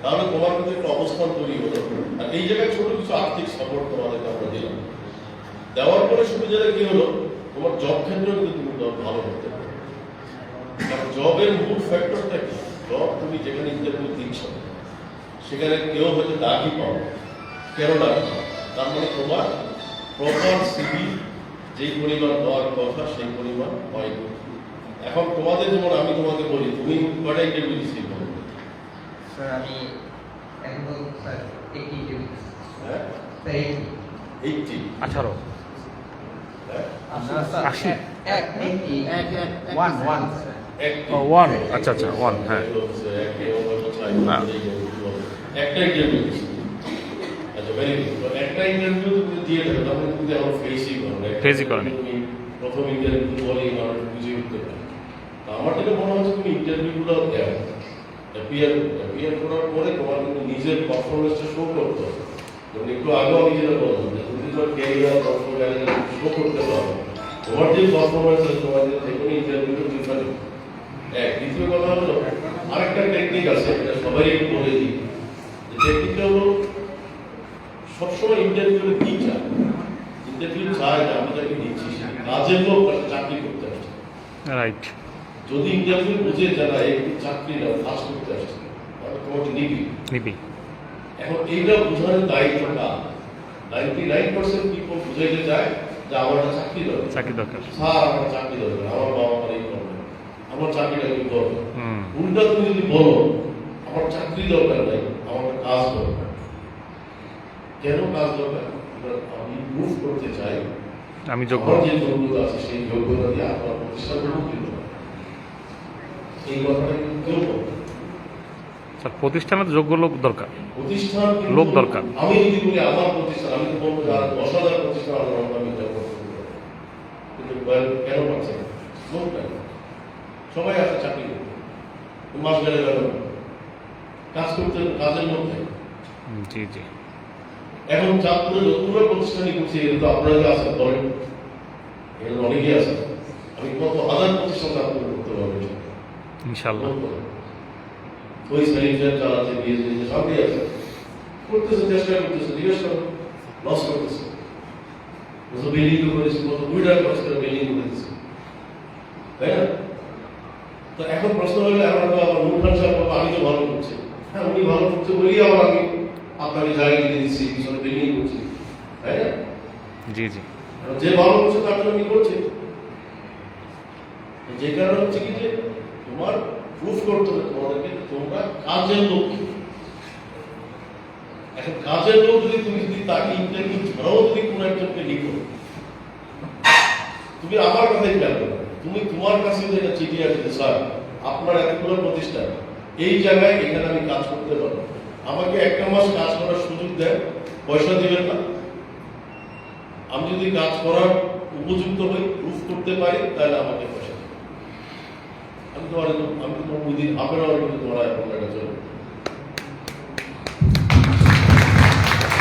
তাহলে তোমার কিন্তু একটা অবস্থান তৈরি হলো। আর এই জায়গায় ছোট কিছু আর্থিক সাপোর্ট তোমাদেরকে আমরা দিলাম, দেওয়ার পরে সুবিধাটা কি হলো, তোমার জব ক্ষেত্রেও কিন্তু তুমি ভালো করতে পারো। কারণ জবের মূল ফ্যাক্টরটা কি, জব তুমি যেখানে ইন্টারভিউ দিচ্ছ সেখানে কেউ হয়তো ডাকই পাও, কেন ডাক পাও, তার মানে তোমার প্রপার সিভি যেই পরিমাণ হওয়ার কথা সেই পরিমাণ হয়নি। এখন তোমাদের যেমন আমি তোমাকে বলি, তুমি কয়টা ইন্টারভিউ দিচ্ছি বলো? স্যার আমি এখন স্যার 80 ইন্টারভিউ। হ্যাঁ, স্যার 80 18 হ্যাঁ, আমরা স্যার 80 1 আচ্ছা আচ্ছা 1 হ্যাঁ একটা ইন্টারভিউ দিচ্ছি। আচ্ছা, ভেরি গুড। একটা ইন্টারভিউ তুমি দিয়ে দেবে, তখন কিন্তু এখন ফেসই করো না, ফেসই করো না। তুমি প্রথম ইন্টারভিউ বলেই মানুষ বুঝে উঠতে পারে। তো আমার যেটা মনে হচ্ছে তুমি ইন্টারভিউগুলো দেও, অ্যাপিয়ার করার পরে তোমার কিন্তু নিজের পারফরমেন্সটা শো করতে হবে। যেমন একটু আগেও আমি যেটা বললাম যে তুমি তোমার ক্যারিয়ার পারফরমেন্স শো করতে পারো, তোমার যে পারফরমেন্স আছে তোমার যে কোনো ইন্টারভিউটা ডিফারেন্ট। দ্বিতীয় কথা হলো আরেকটা টেকনিক আছে, এটা সবাই একটু বলে দিই। টেকনিকটা হলো সবসময় ইন্টারভিউ কি চায়, ইন্টারভিউ চায় যে আমি তাকে দিচ্ছি কাজের লোক চাকরি করতে আসছে। রাইট। যদি ইন্টারভিউ বুঝে যারা একটি চাকরি না কাজ করতে আসছে তাহলে তোমাকে নিবি। এখন এইটা বোঝানোর দায়িত্বটা 99% পিপল বুঝাইতে চায় যে আমার একটা চাকরি দরকার, স্যার আমার চাকরি দরকার, আমার বাবা মার এই প্রবলেম, আমার চাকরিটা কি দরকার। উল্টা তুমি যদি বলো আমার চাকরি দরকার নাই, আমার কাজ দরকার। কেন কাজ দরকার? আমি মুভ করতে চাই, আমি যোগ্য, আমার যে যোগ্যতা আছে সেই যোগ্যতা দিয়ে আপনার প্রতিষ্ঠান করতে। এই কথাটা কিন্তু কেউ বলবে। স্যার প্রতিষ্ঠানের যোগ্য লোক দরকার। প্রতিষ্ঠান কিন্তু লোক দরকার। আমি যদি বলি আমার প্রতিষ্ঠান, আমি তো বলবো যারা 10,000 প্রতিষ্ঠান আমি জগৎ কিন্তু কেন পাচ্ছে না? লোক নাই। সবাই আছে চাকরি করতে, মাস গেলে বেতন কাজ করতে, কাজের মধ্যে। জি জি। এখন চাঁদপুরে যতগুলো প্রতিষ্ঠানই করছি, এগুলো তো আপনারা যে আছেন বলেন, এগুলো অনেকেই আছে। আমি কত হাজার প্রতিষ্ঠান চাঁদপুরে করতে পারবো ইনশাল্লাহ। ওই স্যানিটাইজার চালাতে দিয়ে দিয়েছে, সবই আছে, করতেছে, চেষ্টা করতেছে, জিজ্ঞেস করো, লস করতেছে। কত বিল্ডিং করেছে, কত উইডার খরচ করে বিল্ডিং করেছে, তাই না? তো এখন প্রশ্ন হলো, এখন তো আবার নূর খান সাহেব বলবো, আমি তো ভালো করছি। হ্যাঁ, উনি ভালো করছে বলেই আবার আমি আপনাকে জায়গা দিয়ে দিচ্ছি, পিছনে বিল্ডিং করছি, তাই না? জি জি। কারণ যে ভালো করছে তার জন্য আমি করছি। যে কারণে হচ্ছে কি যে তোমার প্রুফ করতে হবে তোমাদেরকে, তোমরা কাজের লোক। এখন কাজের লোক তুমি যদি তাকে ইন্টারভিউ ছাড়াও যদি কোনো একজনকে লিখো, তুমি আমার কথাই খেয়াল করো, তুমি তোমার কাছে যদি একটা চিঠি আসবে, স্যার আপনার এতগুলো প্রতিষ্ঠান এই জায়গায়, এখানে আমি কাজ করতে পারবো, আমাকে একটা মাস কাজ করার সুযোগ দেন, পয়সা দিবেন না। আমি যদি কাজ করার উপযুক্ত হই, প্রুফ করতে পারি, তাহলে আমাকে পয়সা দেবেন। আমি তোমার উইদিন হাফের আওয়ার কিন্তু তোমার এখন একটা চলবে।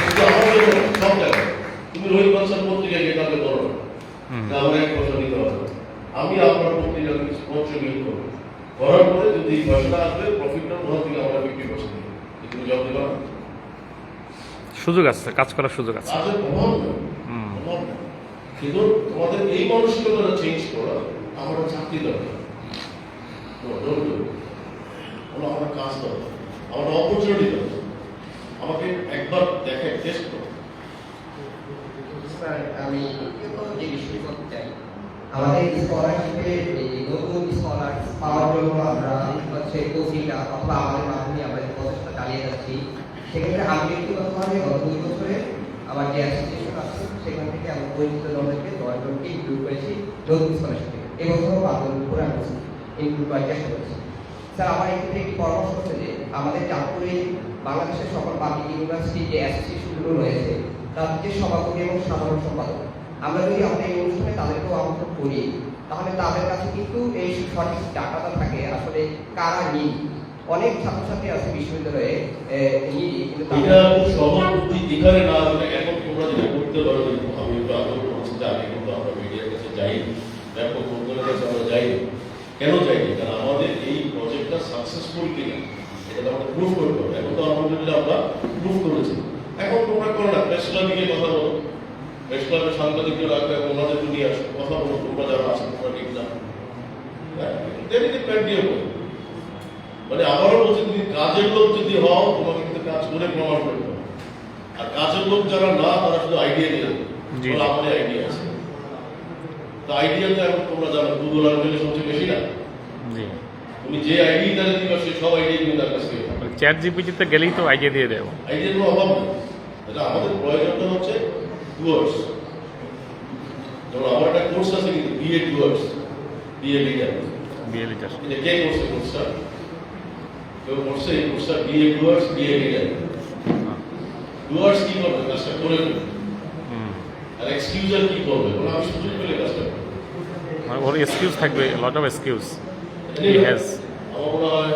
কিন্তু আমাদের সব জায়গায় তুমি রোহিত বাদশার পত্রিকায় যেটাকে বলো না, আমার এক পয়সা নিতে হবে, আমি আপনার পত্রিকাকে স্পন্সরশিপ করবো, করার পরে যদি পয়সা আসবে, প্রফিটটা ওখান থেকে আমরা 50% দিই। তুমি জব দেবা না? সুযোগ আছে, কাজ করার সুযোগ আছে। কাজের অভাব নেই, অভাব নেই। কিন্তু তোমাদের এই মানসিকতাটা চেঞ্জ করা, আমরা চাকরি দরকার, আমার কাজ দরকার, আমার অপরচুনিটি দরকার, আমাকে একবার দেখে টেস্ট করো। স্যার আমি যে বিষয় করতে চাই, আমাদের স্কলারশিপে এই নতুন স্কলার পাওয়ার জন্য আমরা হচ্ছে কোচিংটা অথবা আমাদের মাধ্যমে আমরা যে প্রচেষ্টা চালিয়ে যাচ্ছি, সেক্ষেত্রে আমি ব্যক্তিগতভাবে গত 2 বছরে আমার যে অ্যাসোসিয়েশন আছে সেখান থেকে আমার পরিচিত জনদেরকে 10 জনকে ইনক্লুড করেছি নতুন স্কলারশিপে। এবছরও আমাদের উপরে আমি ইনক্লুড করার চেষ্টা করেছি। স্যার আমার এক্ষেত্রে একটি পরামর্শ হচ্ছে যে আমাদের চাঁদপুরে বাংলাদেশের সকল পাবলিক ইউনিভার্সিটি যে অ্যাসোসিয়েশনগুলো রয়েছে, তাদের যে সভাপতি এবং সাধারণ সম্পাদক, আমরা যদি আমাদের এই অনুষ্ঠানে তাদেরকেও আমন্ত্রণ করি, তাহলে তাদের কাছে কিন্তু এই সঠিক ডাটাটা থাকে আসলে কারা নিই। অনেক ছাত্রছাত্রী আছে বিশ্ববিদ্যালয়ে কিন্তু এটা সভাপতি এখানে না হলে, এখন তোমরা যেটা করতে পারো, আমি একটু আগ্রহ করছি যে আগে কিন্তু আমরা মিডিয়ার কাছে যাই, ব্যাপক লোকজনের কাছে আমরা যাই। কেন যাইনি? কারণ আমাদের এই প্রজেক্টটা সাকসেসফুল কিনা এটা তো আমাদের প্রুভ করতে হবে। এখন তো আলহামদুলিল্লাহ আমরা প্রুভ করেছি। এখন তোমরা করো না, প্রেস ক্লাবে গিয়ে কথা বলো, প্রেস ক্লাবের সাংবাদিকদের রাখবে, ওনাদেরকে নিয়ে আসো, কথা বলো, তোমরা যারা আসো তোমরা ঠিক না, মানে আমারও বলছি, তুমি কাজের লোক যদি হও, তোমাকে কিন্তু কাজ করে প্রমাণ করতে হবে। আর কাজের লোক যারা না, তারা শুধু আইডিয়া নিয়ে যাবে, আমাদের আইডিয়া আছে। তো আইডিয়াতে এখন তোমরা জানো গুগল আর মেলে সবচেয়ে বেশি না। তুমি যে আইডিয়া তাদের দিবা, সে সব আইডিয়া তুমি তার কাছ থেকে পাবে। চ্যাট জিপিটিতে গেলেই তো আইডিয়া দিয়ে দেবো। আইডিয়ার কোনো অভাব নেই। এটা আমাদের প্রয়োজনটা হচ্ছে ডুয়ার্স। যেমন আমার একটা কোর্স আছে কিন্তু BA Dooars, BA leader. BA leader এটা কে করছে কোর্সটা? কেউ করছে এই কোর্সটা, BA Dooars, BA leader. Dooars কি করবে? কাজটা করে দেবে। আর এক্সকিউজার কি করবে? আমি সুযোগ পেলে কাজটা করবো। ওর এক্সকিউজ থাকবে, lot of excuse he has. আমার মনে হয়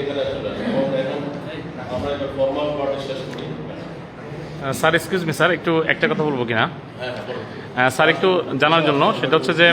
এখানে আসলে আমরা একটা ফর্মাল পার্টি শেষ করি। স্যার এক্সকিউজ মি স্যার, একটু একটা কথা বলবো কিনা? স্যার একটু জানার জন্য, সেটা হচ্ছে যে